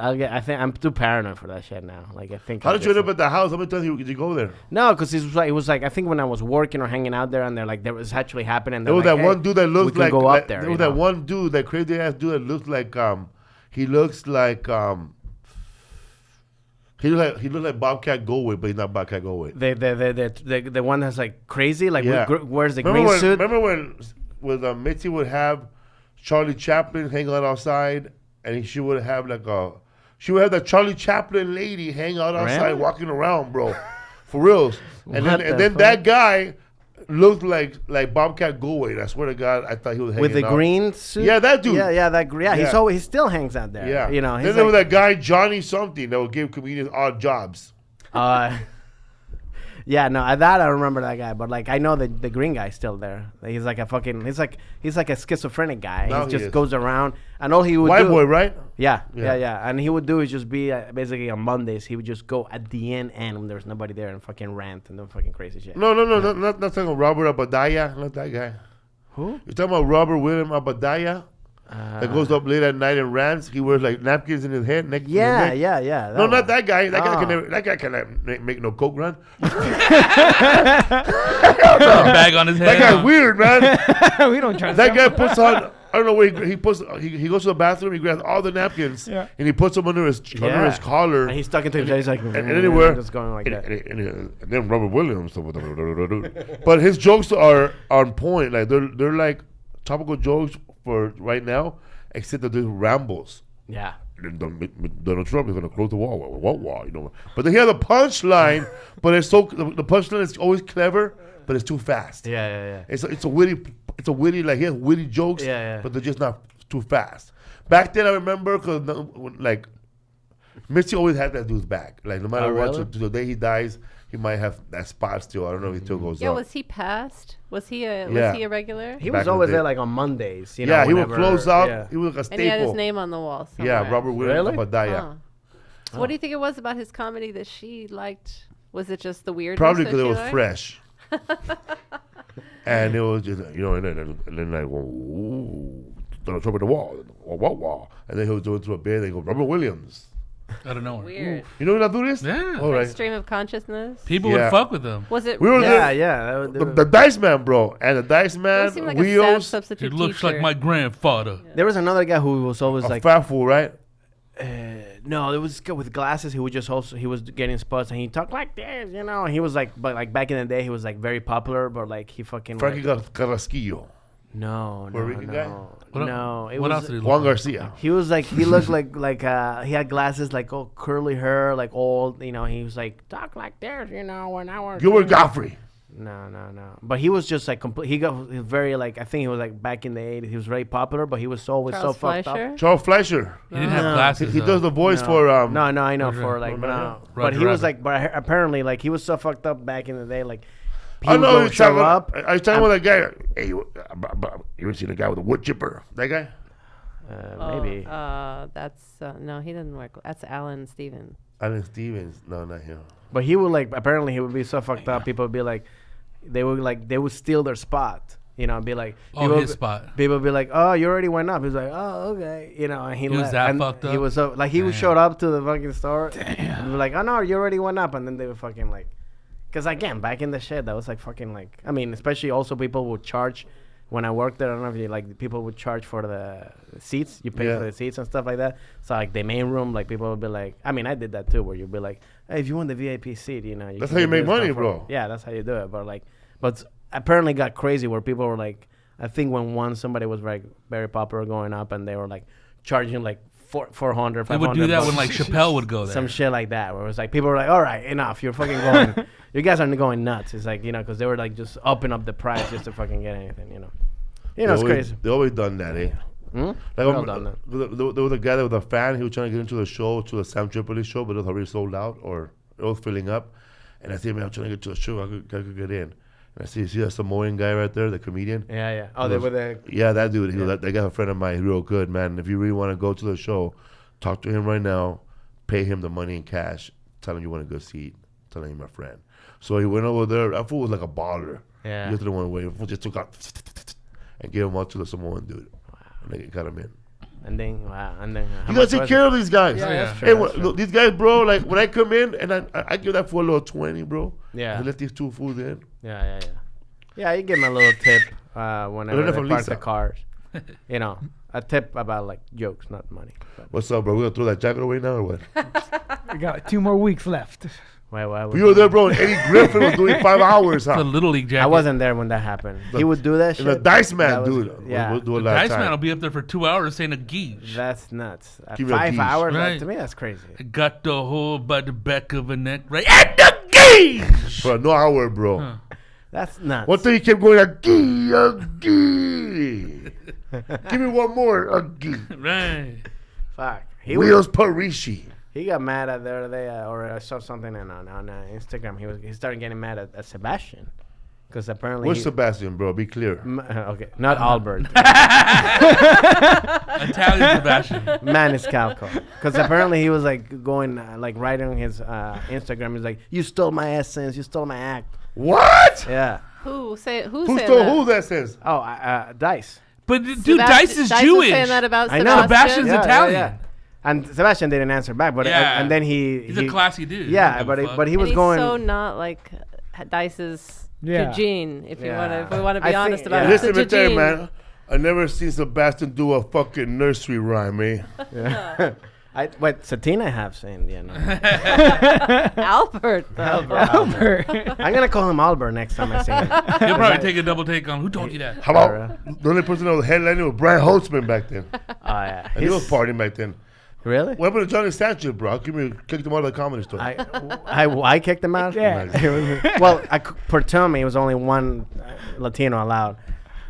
I think I'm too paranoid for that shit now. Like, I think. How did you end up at the house? How many times did you go there? No, because it was like I think when I was working or hanging out there, and they're like, there was actually happening. There was that one dude that we looks can like. go up there. There you was that know? one dude, that crazy ass dude that looks like. He looks like. He looked like Bobcat Goldthwait, but he's not Bobcat Goldthwait. The one that's like crazy, like Yeah. wears the Remember green when, suit. Remember when Mitzi would have Charlie Chaplin hang out outside, and she would have the Charlie Chaplin lady hang out outside, Really? walking around, bro, for reals. And What then the that guy looked like Bobcat Goldthwait. I swear to God, I thought he was hanging With the out. green suit? Yeah, that dude. Yeah, he still hangs out there. Yeah, You know, Then he's there was like, that guy Johnny something that would give comedians odd jobs. yeah, no, that I remember that guy, but like I know the green guy's still there. Like, he's like a schizophrenic guy. Now He he just is. goes around, and all he would White do, boy, right? Yeah, Yeah. and he would do is just be basically on Mondays. He would just go at the end when there's nobody there and fucking rant and do fucking crazy shit. No, not talking about Robert Abadaya, not that guy. Who? You're talking about Robert William Abadaya? That goes up late at night and rants. He wears like napkins in his head. Neck, Yeah. No, that not one. that guy. That guy Ah. can never. That guy cannot make no coke run. A bag on his head. That guy's weird, man. We don't trust That him. guy puts on. I don't know where he puts. He goes to the bathroom. He grabs all the napkins Yeah. and he puts them under his collar. And he's stuck into himself. He's like, and anywhere. just going like that. And then Robert Williams. But his jokes are on point. Like they're like topical jokes for right now, except that they're rambles. Yeah. Donald Trump is going to close the wall. What wall? You know. But then he has a punchline, but it's so the punchline is always clever, but it's too fast. Yeah. It's a witty like he has witty jokes, Yeah. but they're just not too fast. Back then, I remember because like Mitzi always had that dude's back. Like no matter Oh, what, really? to the day he dies, he might have that spot still. I don't know if he still goes Yeah, up. was he passed? Was he a regular? He Back was in always the there day. like on Mondays. You Yeah, know, he would whenever- close out. yeah. He was like a And he had his staple. name on the wall somewhere. Yeah, Robert Williams Really? Abadaya. Huh. So what do you think it was about his comedy that she liked? Was it just the weirdness? Probably that because it she was liked? fresh. And it was just, and then like, ooh, Donald Trump at the wall. Wall. And then he was doing through a bed. They go, Robert Williams. I don't know. Weird. You know what that dude is? Yeah. All right. Stream of consciousness. People Yeah. would fuck with him. Was it? We were Yeah, there. yeah. The Dice Man, bro. And the Dice It Man, seemed like a sad Wheels, He substitute looks teacher. like my grandfather. There was another guy who was always a like, fat fool, right? no, it was this guy with glasses. He was getting spots and he talked like this, you know. He was like, but like back in the day, he was like very popular, but like he fucking. Frankie like, Carrasquillo. no, Puerto Rican guy? What no. It what was, else did he look Juan like? Garcia. He was like he looked like he had glasses like curly hair, like old, you know. He was like talk like this, you know. When I was Gilbert Gottfried. No. But he was just like complete. He got very like I think he was like back in the 80s. He was very popular, but he was always Charles so fucked Fleischer? up. Charles Fleischer. He didn't have No. glasses. He does the voice for No, I know Roger- for like Roger- no. But Roger he was Rabbit. like, but apparently like he was so fucked up back in the day. Like he I would know go you're show talking up. I was talking about that guy. Hey, you ever seen a guy with a wood chipper? That guy? Maybe. That's no, he doesn't work. That's Alan Stevens. Alan Stevens. No, not him. But he would like apparently he would be so fucked up. People would be like, they would steal their spot. You know, be like, people his spot. People would be like, oh, you already went up. He's like, oh, okay. You know, and he was left. that And fucked He up? was so like he showed up to the fucking store. And be like, oh no, you already went up, and then they were fucking like, because again, back in the shit, that was like fucking like, I mean, especially also people would charge. When I worked there, I don't know if you like people would charge for the seats. You pay Yeah. for the seats and stuff like that. So like the main room, like people would be like, I mean, I did that too, where you'd be like, hey, if you want the VIP seat, you know, That's can how you get make this money, for- bro. Yeah, that's how you do it. But like, but apparently got crazy where people were like, I think when once somebody was like very popular going up and they were like charging like 400, They 500 would do that bucks. when like Chappelle would go there. Some shit like that, where it was like people were like, "All right, enough. You're fucking going. You guys are going nuts." It's like because they were like just upping up the price just to fucking get anything. It's crazy. They always done that, eh? Hmm? Like Well done, then. there was a guy that was a fan. He was trying to get into the show, to the Sam Tripoli show, but it was already sold out or it was filling up. And I said, man, I'm trying to get to the show. I could get in. And I see that Samoan guy right there, the comedian. Yeah. Oh, they were the. Yeah, that dude. That guy's a friend of mine. He's real good, man. If you really want to go to the show, talk to him right now. Pay him the money in cash. Tell him you want a good seat. Tell him you're my friend. So he went over there. That fool was like a baller. Yeah. He just didn't want to wait. The fool just took out and gave him out to the Samoan dude. And they got him in. And then how You much gotta take was care it? of these guys. Yeah, that's Hey, true, that's true. look, these guys, bro. Like when I come in and I give that fool a little 20, bro. Yeah. I let these two fools in. Yeah. Yeah, you give them a little tip whenever Learn it they from park Lisa. the cars. A tip about like jokes, not money. But What's up, bro? We gonna throw that jacket away now or what? We got 2 more weeks left. why We were there, bro. Eddie Griffin was doing 5 hours. It's a Huh? little league jacket. I wasn't there when that happened. He would do that shit. The Dice Man, That was- dude. Yeah. We'll do it The last Dice time. Man will be up there for 2 hours saying a geesh. That's nuts. Give me a 5 geesh. hours? Right. To me, that's crazy. I got the hole by the back of a neck, right at the geesh. For no hour, bro. Huh. That's nuts. One thing he kept going, a gee. Give me one more, a gee. Right. Fuck. Wheels Parisi. He got mad at the other day, or I saw something on Instagram. He started getting mad at Sebastian, because apparently. Where's Sebastian, bro? Be clear. Okay, not Albert. Italian Sebastian. Maniscalco. Because apparently he was like going, like writing on his Instagram. He's like, "You stole my essence. You stole my act." What? Yeah. Who's Who saying stole that? who that says? Oh, Dice. But dude, Dice is Dice Jewish. Was saying that about I know. Sebastian. Sebastian's Italian. And Sebastian didn't answer back, but Yeah. and then he He's a classy dude. Yeah, He don't give a fuck. but he And was he's going. so not like Dice's Yeah. Eugene. If Yeah. if we want to be I think- honest about yeah. it, Listen, it's me a tell you, Eugene. man. I never seen Sebastian do a fucking nursery rhyme, eh? Yeah. But Satina have seen, Albert. Though. Albert. I'm gonna call him Albert next time I see him. He'll probably take a double take on who told you that. How about the only person that was headlining was Brian Holtzman back then? Oh yeah. And he was partying back then. Really? What happened to Johnny Sanchez, bro? How come you kicked him out of the comedy store? I kicked him out. Yeah. Well, per term, it was only one Latino allowed.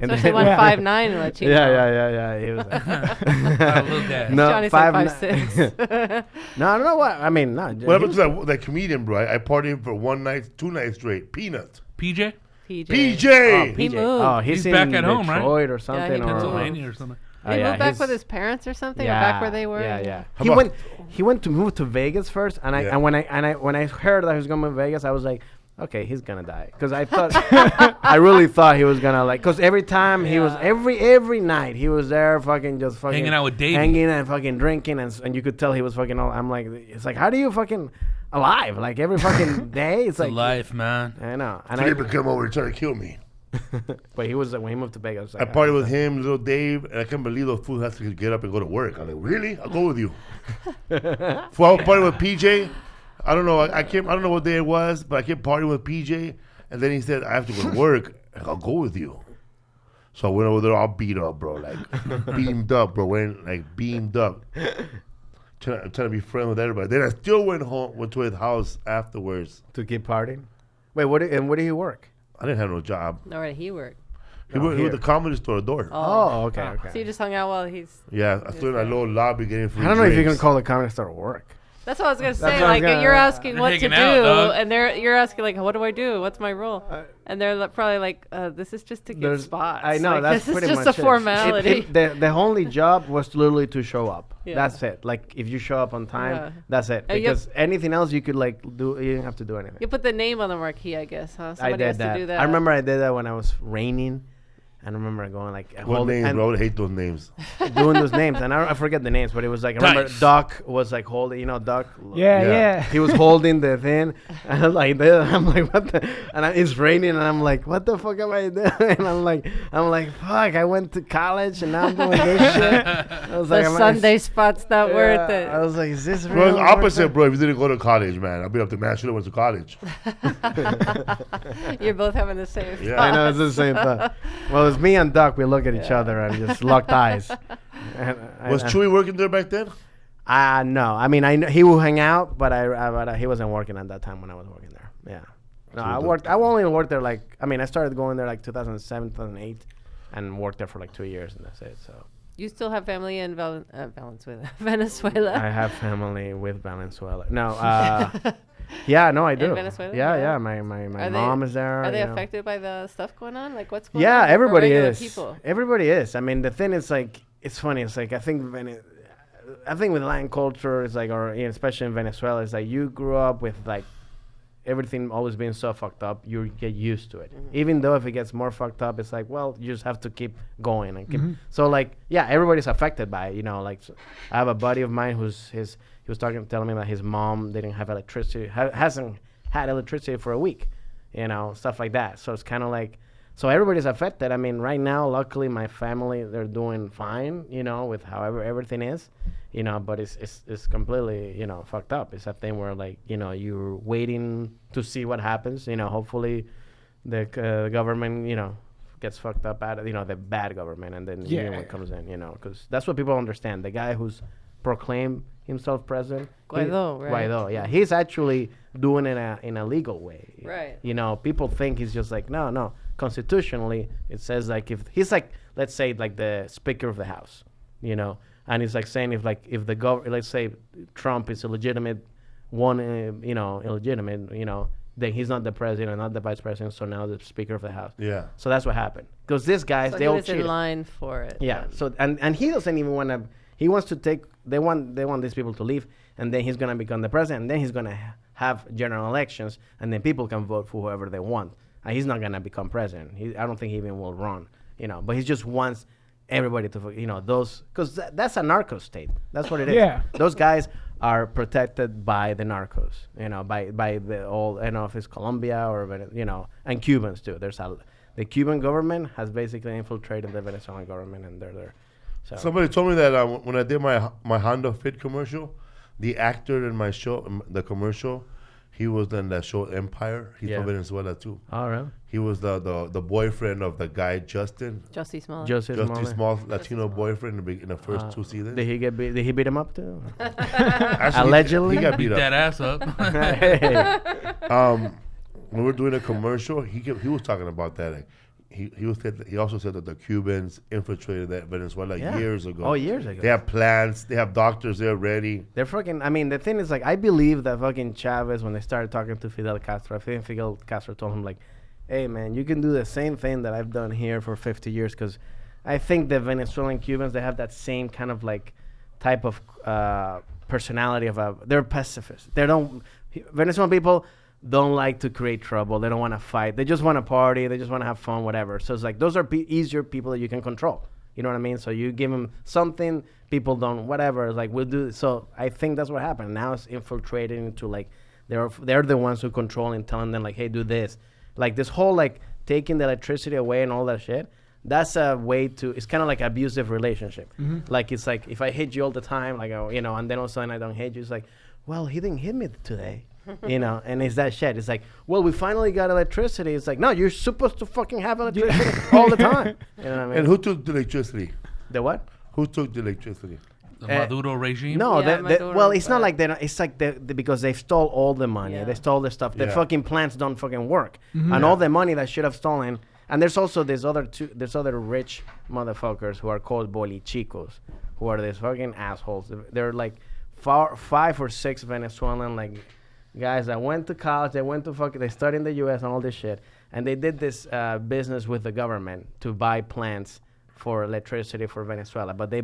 And Especially then- 159 in Latino. Yeah. He was I love that. no Johnny five. said 5'6". No, I don't know what. I mean, no. What happened to that comedian, bro? I partied for 1 night, 2 nights straight. Peanuts. PJ? PJ. PJ! He moved. Oh, He's in back at home, right? Detroit or something. he moved. Pennsylvania or something. Oh, He yeah, moved back his- with his parents or something, or back where they were. Yeah. How He about- went to move to Vegas first, and Yeah. when I heard that he was gonna move to Vegas, I was like, okay, he's gonna die, because I thought I really thought he was gonna because every time he was every night he was there fucking Hanging out with Davey. hanging and fucking drinking, and you could tell he was fucking all. I'm like, it's like, how do you fucking alive like every fucking day? It's It's a like life, man. I know, and Felipe come over and try to kill me. but he was when he moved to Vegas. I partied with him, little Dave, and I can't believe those fools have to get up and go to work. I'm like, really? I'll go with you. So I was partying with PJ. I don't know. I don't know what day it was, but I kept partying with PJ, and then he said, I have to go to work. I'll go with you. So I went over there all beat up, bro, like beamed up, bro. Went like beamed up. Trying to be friends with everybody. Then I still went to his house afterwards. to keep partying. Wait, where did he work? I didn't have no job. Where did he work? He worked with the Comedy Store door. Oh, okay. So you just hung out while he's. Yeah, I stood in a little lobby getting free I don't know if you can drinks. call the Comedy Store work. That's what I was gonna That's say. what I Like was gonna- you're asking They're what to hanging do, out, dog. and you're asking like, what do I do? What's my role? And they're probably like, this is just to get spots. I know Like, that's this pretty is much just a formality. The only job was literally to show up. Yeah. That's it. Like if you show up on time, Yeah. that's it. And you have- Because anything else you could like do, you didn't have to do anything. You put the name on the marquee, I guess, huh? I Somebody did has that. to do that. I remember I did that when I was raining. I remember going like What names, and bro? I would hate those names. doing those names, and I forget the names, but it was like I remember Dice. Doc was like holding, Doc. Yeah, Yeah. yeah. He was holding the thing, and I'm like, what the? And it's raining, and I'm like, what the fuck am I doing? And I'm like, fuck, I went to college, and now I'm doing this shit. I was the like, Sunday spot's not worth it. I was like, is this real? Bro, it's worth opposite, it? bro. If you didn't go to college, man, I'd be up to man. I should have went to college. You're both having the same. Yeah. I know it's the same thought. Well, it's me and Doc. We look at each other and just locked eyes. Was Chewy working there back then? No. I mean, I know he would hang out, but he wasn't working at that time when I was working there. Yeah. No, I only worked there I started going there like 2007, 2008, and worked there for like 2 years, and that's it. So You still have family in Venezuela? Venezuela. I have family with Venezuela. No. Yeah, no, I do. Venezuela? Yeah, Yeah. yeah. My Are mom they- is there. Are they you know. affected by the stuff going on? Like what's going on? Yeah, for everybody regular is. People? Everybody is. I mean, the thing is like, it's funny. It's like I think with Latin culture, it's like, or especially in Venezuela, it's like you grew up with like everything always being so fucked up, you get used to it. Mm-hmm. Even though if it gets more fucked up, it's like, well, you just have to keep going and keep. So like, yeah, everybody's affected by it. Like I have a buddy of mine he was telling me that his mom didn't have electricity, hasn't had electricity for a week, stuff like that. So it's kind of like, so everybody's affected. I mean, right now, luckily, my family, they're doing fine, with however everything is, but it's completely, fucked up. It's a thing where, like, you're waiting to see what happens. Hopefully the government, gets fucked up out of, the bad government, and then the new one comes in, because that's what people understand. The guy who's proclaimed himself president, Guaidó, right? Guaidó, yeah. He's actually doing it in a legal way. Right. People think he's just like, no. Constitutionally, it says like if he's like, let's say like the Speaker of the House, and it's like saying if let's say Trump is illegitimate, illegitimate, then he's not the president, not the vice president, so now the Speaker of the House. Yeah. So that's what happened. Because these guys, So they he all was in cheated. line for it. Yeah. then. So and he doesn't even want to. He wants to take. They want these people to leave, and then he's gonna become the president. And then he's gonna have general elections, and then people can vote for whoever they want. And he's not gonna become president. I don't think he even will run. But he just wants everybody to, those, because that's a narco state. That's what it is. Yeah. Those guys are protected by the narcos. By the old. I don't know if it's Colombia or and Cubans too. The Cuban government has basically infiltrated the Venezuelan government, and they're there. So Somebody told me that when I did my Honda Fit commercial, the actor in my show, the commercial, he was in that show Empire. He's from Venezuela too. all right. He was the boyfriend of the guy Justin. Jussie Smollett. Joseph Justin Smollett. Small Latino boyfriend in the first 2 seasons. Did he beat him up too? Actually, allegedly? he got beat Beat up. that ass up. Hey. When we were doing a commercial, he was talking about that. Like, he also said that the Cubans infiltrated that Venezuela years ago. Oh, years ago. They have plans. They have doctors there ready. They're fucking. I mean, the thing is, like, I believe that fucking Chavez, when they started talking to Fidel Castro, I think Fidel Castro told him, like, hey, man, you can do the same thing that I've done here for 50 years. Because I think the Venezuelan Cubans, they have that same kind of, like, type of personality they're pacifists. Venezuelan people don't like to create trouble. They don't want to fight. They just want to party. They just want to have fun, whatever. So it's like those are easier people that you can control. You know what I mean? So you give them something, people don't, whatever. It's like, we'll do. So I think that's what happened. Now it's infiltrating into, like, they're the ones who control and telling them, like, hey, do this. Like this whole, like, taking the electricity away and all that shit. That's a way to, it's kind of like abusive relationship. Like, it's like, if I hit you all the time, like, and then all of a sudden I don't hit you, it's like, well, he didn't hit me today. And it's that shit. It's like, well, we finally got electricity. It's like, no, you're supposed to fucking have electricity all the time. You know what I mean? And who took the electricity? The what? Who took the electricity? The Maduro regime? No, Yeah, well, Maduro, it's not but- like they're not, it's like because they stole all the money. Yeah. They stole the stuff. The Yeah. fucking plants don't fucking work. And all the money that should have stolen. And there's also there's other rich motherfuckers who are called bolichicos, who are these fucking assholes. They're like 5 or 6 Venezuelan like guys that went to college. They studied in the U.S. and all this shit. And they did this business with the government to buy plants for electricity for Venezuela, but they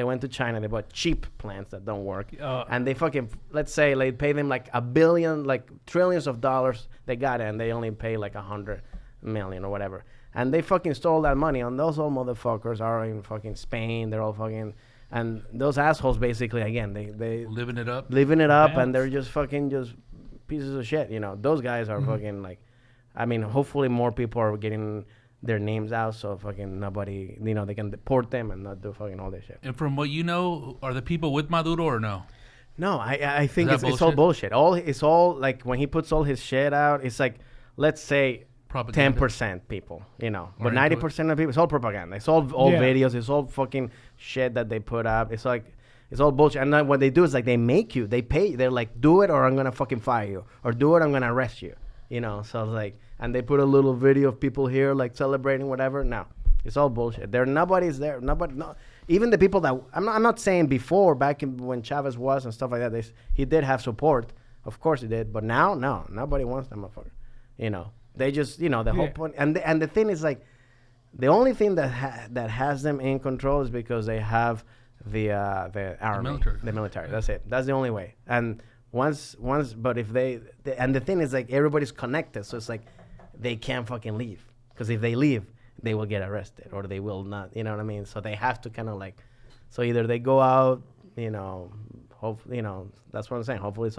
went to China. They bought cheap plants that don't work, and they fucking, let's say, they pay them like $1 billion, like trillions of dollars. They got it, and they only pay like 100 million or whatever. And they fucking stole that money. And those old motherfuckers are in fucking Spain. They're all fucking, and those assholes basically again they Living it up. and they're just fucking just pieces of shit. You know, those guys are fucking like, I mean, hopefully more people are getting their names out so fucking nobody, you know, they can deport them and not do fucking all this shit. And from what you know, are the people with Maduro or no? No, I think Is that it's all bullshit. It's all like when he puts all his shit out, it's like, let's say Propaganda. 10% people, you know, but Right, 90% of people, it's all propaganda. It's all videos. It's all fucking shit that they put up. It's like, it's all bullshit. And then what they do is like they pay. They're like, do it or I'm gonna fucking fire you, or do it, I'm gonna arrest you. You know, so it's like, and they put a little video of people here like celebrating whatever. No, it's all bullshit. Nobody's there. No. Even the people that I'm not saying before, back when Chavez was and stuff like that, he did have support. Of course he did, but now, no, nobody wants that motherfucker. You know, they just, you know, the whole point. And the thing is like, the only thing that has them in control is because they have the army, the military. That's it. That's the only way. And once, but if and the thing is like everybody's connected, so it's like they can't fucking leave, because if they leave, they will get arrested or they will not. You know what I mean? So they have to kind of like, so either they go out, you know, hopefully, you know, that's what I'm saying. Hopefully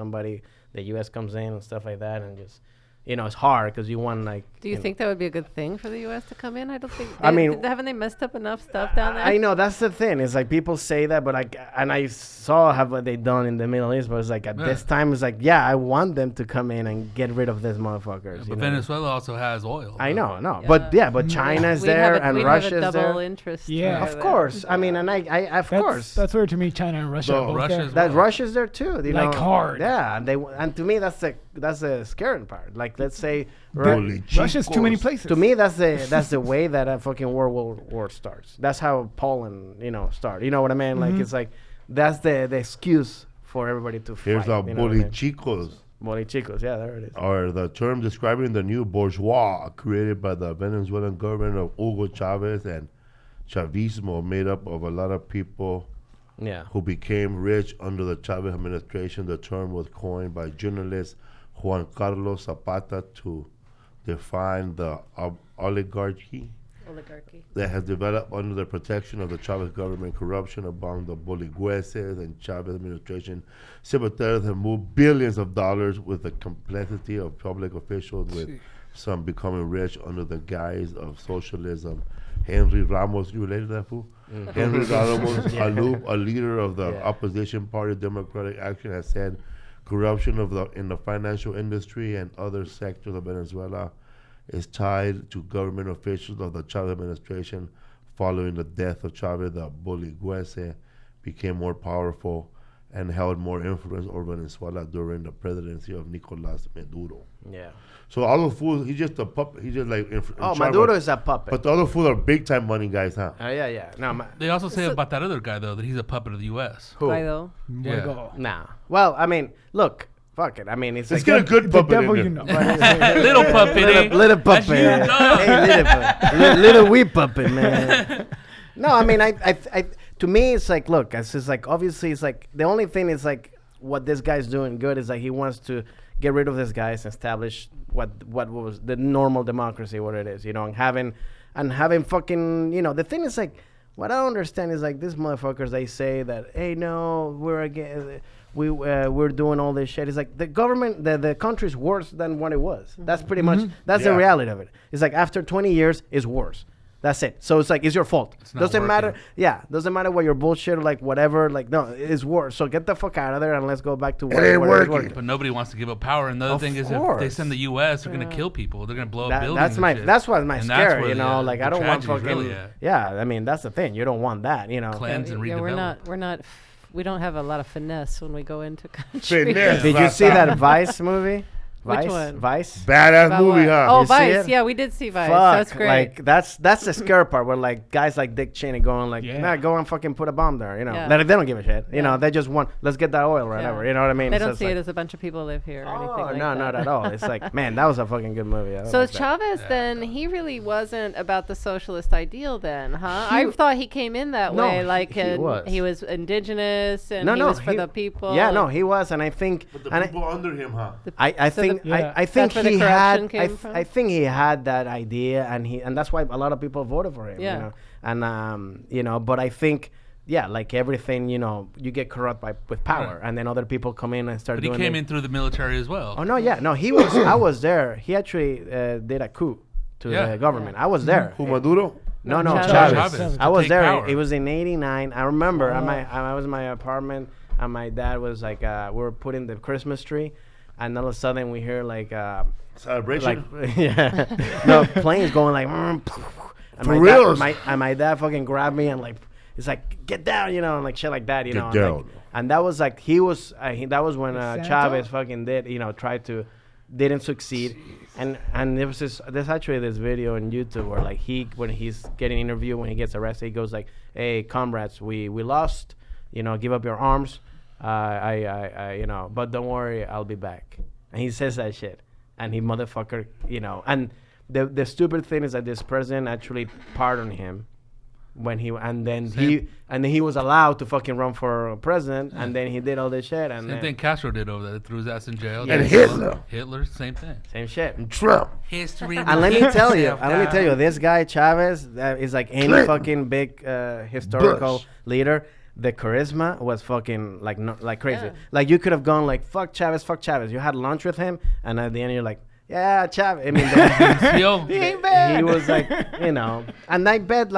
the U.S. comes in and stuff like that, and just, you know, it's hard because you want like. Do you think that would be a good thing for the U.S. to come in? I don't think. I mean, haven't they messed up enough stuff down there? I know that's the thing. It's like people say that, but I saw what they done in the Middle East, but it's like at this time, it's like, yeah, I want them to come in and get rid of these motherfuckers. But Venezuela also has oil. I know, Yeah. but China's We'd there have and we'd Russia's have a double there. interest. Yeah. Of course. I mean, and I of course. That's where to me China and Russia No, are both Russia's there. That Russia's there too. You Like know? hard. Yeah, and to me that's the scary part. Like, let's say Russia's too many places. to me that's the way that a fucking world war starts. That's how Poland, you know, started. You know what I mean? Like, it's like that's the excuse for everybody to fight. Here's our you know what I mean? bolichicos. Bolichicos, yeah, there it is. Are the term describing the new bourgeois created by the Venezuelan government of Hugo Chavez and Chavismo, made up of a lot of people Yeah. who became rich under the Chavez administration. The term was coined by journalist Juan Carlos Zapata to define the oligarchy that has developed under the protection of the Chavez government. Corruption among the Boligüeses and Chavez administration sympathizers have moved billions of dollars with the complexity of public officials, with some becoming rich under the guise of socialism. Henry Ramos, you related to that fool? Henry Ramos, a leader of the opposition party Democratic Action, has said corruption in the financial industry and other sectors of Venezuela is tied to government officials of the Chavez administration. Following the death of Chavez, the Boligüese became more powerful and held more influence over Venezuela during the presidency of Nicolás Maduro. Yeah. So all the fools, he's just a puppet. He's just like Maduro is a puppet. But the other fools are big time money guys, huh? Yeah. No, They also say about that other guy, though, that he's a puppet of the U.S. who? Guaido. Yeah. Nah. Well, I mean, look, fuck it. I mean, it's Let's like get a good The puppet devil in you there. know. Little puppet, eh? little puppet. That's you, dog. Hey, little puppet. Little wee puppet, man. No, I mean, I to me, it's like, look, it's just like, obviously, it's like, the only thing is like, what this guy's doing good is like, he wants to get rid of this guys and establish what was the normal democracy, what it is, you know, and having fucking, you know, the thing is like, what I don't understand is like, these motherfuckers, they say that, hey, no, we're doing all this shit. It's like the government, the country's worse than what it was. That's pretty much, that's the reality of it. It's like after 20 years, it's worse. That's it. So it's like, it's your fault. It's not Doesn't matter. working. Yeah. Doesn't matter what your bullshit or like whatever. Like, no, it's worse. So get the fuck out of there and let's go back to It ain't what is working. But nobody wants to give up power. And the other Of thing is, if they course. send the U.S., they're going to kill people. They're going to blow up buildings. That's what's my And scare, that's where you know. Like, I the don't want tragedy's fucking. really at. Yeah, I mean, that's the thing. You don't want that, you know. Cleanse and Yeah, redevelop. we're not we don't have a lot of finesse when we go into country. Finesse. Did you see that Vice movie? Which Vice? one? Vice? Badass About movie, what? huh? Oh, You see Vice. it? Yeah, we did see Vice. Fuck, That's great. like that's the scary part where like guys like Dick Cheney going like, Yeah. nah, go and fucking put a bomb there, you know. Yeah. They don't give a shit, you Yeah. know. They just want let's get that oil or whatever, Yeah. you know what I mean? they So don't it's see like, it as a bunch of people live here or anything oh like no, that. not at all. It's like, man, that was a fucking good movie. I So like that. Chavez, then he really wasn't about the socialist ideal, then, huh? I thought he came in that No, way, like he was. indigenous and No, he no, was for he- the people. Yeah, no, he was, and I think, But the and people under him, huh? I So think Yeah. I think That's where the he corruption had came from? I think he had that idea and that's why a lot of people voted for him. Yeah. You know? And you know, but I think yeah, like everything, you know, you get corrupt with power, Right. and then other people come in and start But he doing. came it. in through the military as well. Oh no, yeah, no, he was. I was there. He actually did a coup to Yeah. the government. I was there. Who, Maduro? No, no, Chavez. Chavez. I to was take there. power. It was in '89. I remember. I was in my apartment, and my dad was like, we were putting the Christmas tree, and all of a sudden we hear like, Celebration? yeah, no planes going like, and For my reals? Dad, my dad fucking grabbed me and like, it's like get down, you know, and like shit like that, you Get know. down. And, like, and that was like that was when Santa? Chavez fucking didn't succeed. And there was there's actually this video on YouTube where like when he's getting interviewed, when he gets arrested, he goes like, hey comrades, we lost, you know, give up your arms, I you know, but don't worry, I'll be back. And he says that shit, and he motherfucker, you know, and the stupid thing is that this president actually pardoned him when he was allowed to fucking run for president, and then he did all this shit, and Same then thing Castro did over there. Threw his ass in jail. And Then Hitler. Hitler, same thing. same shit. Trump. History. And let me tell you, this guy Chavez is like any Clinton. fucking big historical Bush. leader. The charisma was fucking like crazy. Yeah. Like you could have gone like fuck Chavez. You had lunch with him, and at the end you're like, yeah, Chavez. I mean, Yo, he ain't bad. He was like, you know, and I bet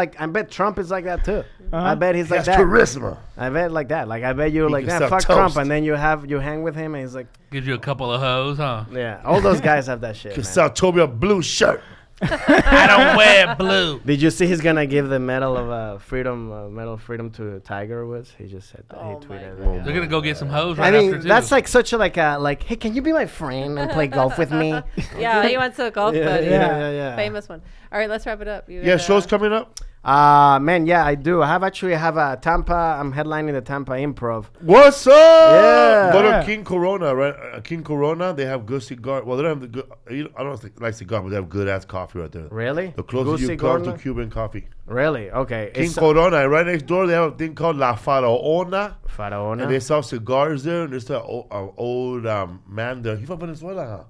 Trump is like that too. I bet he's like That's that. charisma. I bet like that. Like I bet you're He like, can nah, sell fuck Trump, toast. and then you hang with him, and he's like, gives you a couple of hoes, huh? yeah, all those guys have that shit. Can Man. sell Toby a blue shirt. I don't wear blue. Did you see he's gonna give the medal of freedom to Tiger Woods? He just said that. Oh he my tweeted God. that. They're gonna go get some hoes I right mean, after too. that's like such a like, hey, can you be my friend and play golf with me? Yeah, he wants a golf Yeah, buddy. yeah. Famous one. All right, let's wrap it up. You Yeah, got, show's coming up. Man, yeah, I do. I have a Tampa. I'm headlining the Tampa Improv. What's up? Yeah. Go to Yeah. King Corona, right? King Corona, they have good cigar. Well, they don't have the good. I don't like cigar, but they have good ass coffee right there. Really? The closest Gucci you come to Corona? Cuban coffee. Really? Okay. King It's Corona, and right next door, they have a thing called La Faraona. Faraona. And they sell cigars there, and there's an old man there. He's from Venezuela, huh?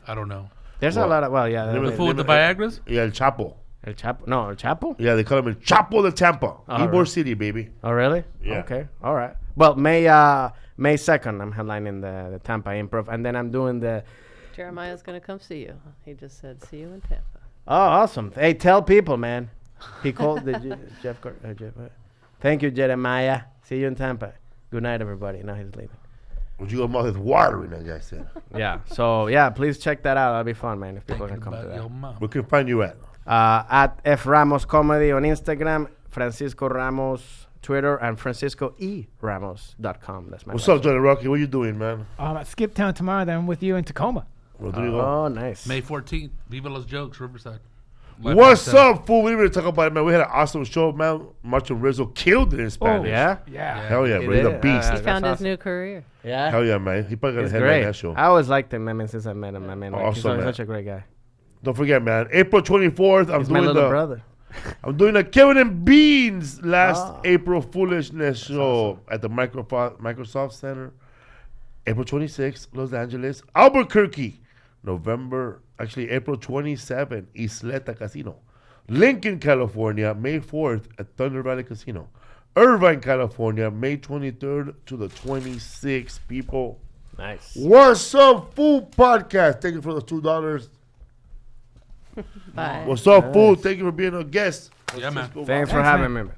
I don't know. There's What? a lot of yeah. Never- The fool with the Viagra's? Yeah, El Chapo. El Chapo. No, El Chapo. Yeah, they call him El Chapo de Tampa. Ybor right. City, baby. Oh, really? Yeah. Okay. All right. Well, May 2nd, I'm headlining the Tampa Improv, and then I'm doing the. Jeremiah's going to come see you. He just said, see you in Tampa. Oh, awesome! Hey, tell people, man. He called the Jeff. Thank you, Jeremiah. See you in Tampa. Good night, everybody. Now he's leaving. Would you go mouth is watering, that guy said. Yeah. So yeah, please check that out. That'll be fun, man. If people Thinking can come to about that. your mom. Where can find you at? At F Ramos Comedy on Instagram, Francisco Ramos Twitter, and FranciscoERamos.com. That's my. What's website. up, Johnny Rocky? What you doing, man? At Skip Town tomorrow, then I'm with you in Tacoma. Rodrigo. Oh, nice. May 14th. Viva Los Jokes, Riverside. Live What's Podcast. up, fool? We didn't even talk about it, man. We had an awesome show, man. Martin Rizzo killed it in Spanish. Yeah. Yeah. Hell yeah, He bro. He's a did? beast. He That's found his awesome. new career. Yeah. Hell yeah, man. He probably got He's to headline great. that show. I always liked him, man, since I met him. I mean, like, he's Awesome, man. such a great guy. Don't forget, man. April 24th, He's my little brother. I'm doing the Kevin and Beans last Ah. April Foolishness show at the Microsoft Center. April 26th, Los Angeles. Albuquerque, April 27th, Isleta Casino. Lincoln, California, May 4th at Thunder Valley Casino. Irvine, California, May 23rd to the 26th, people. Nice. What's up, Food Podcast? Thank you for the $2. Bye. What's up, Food? Thank you for being a guest. Yeah, man. Francisco Thanks for Thanks, having man. me.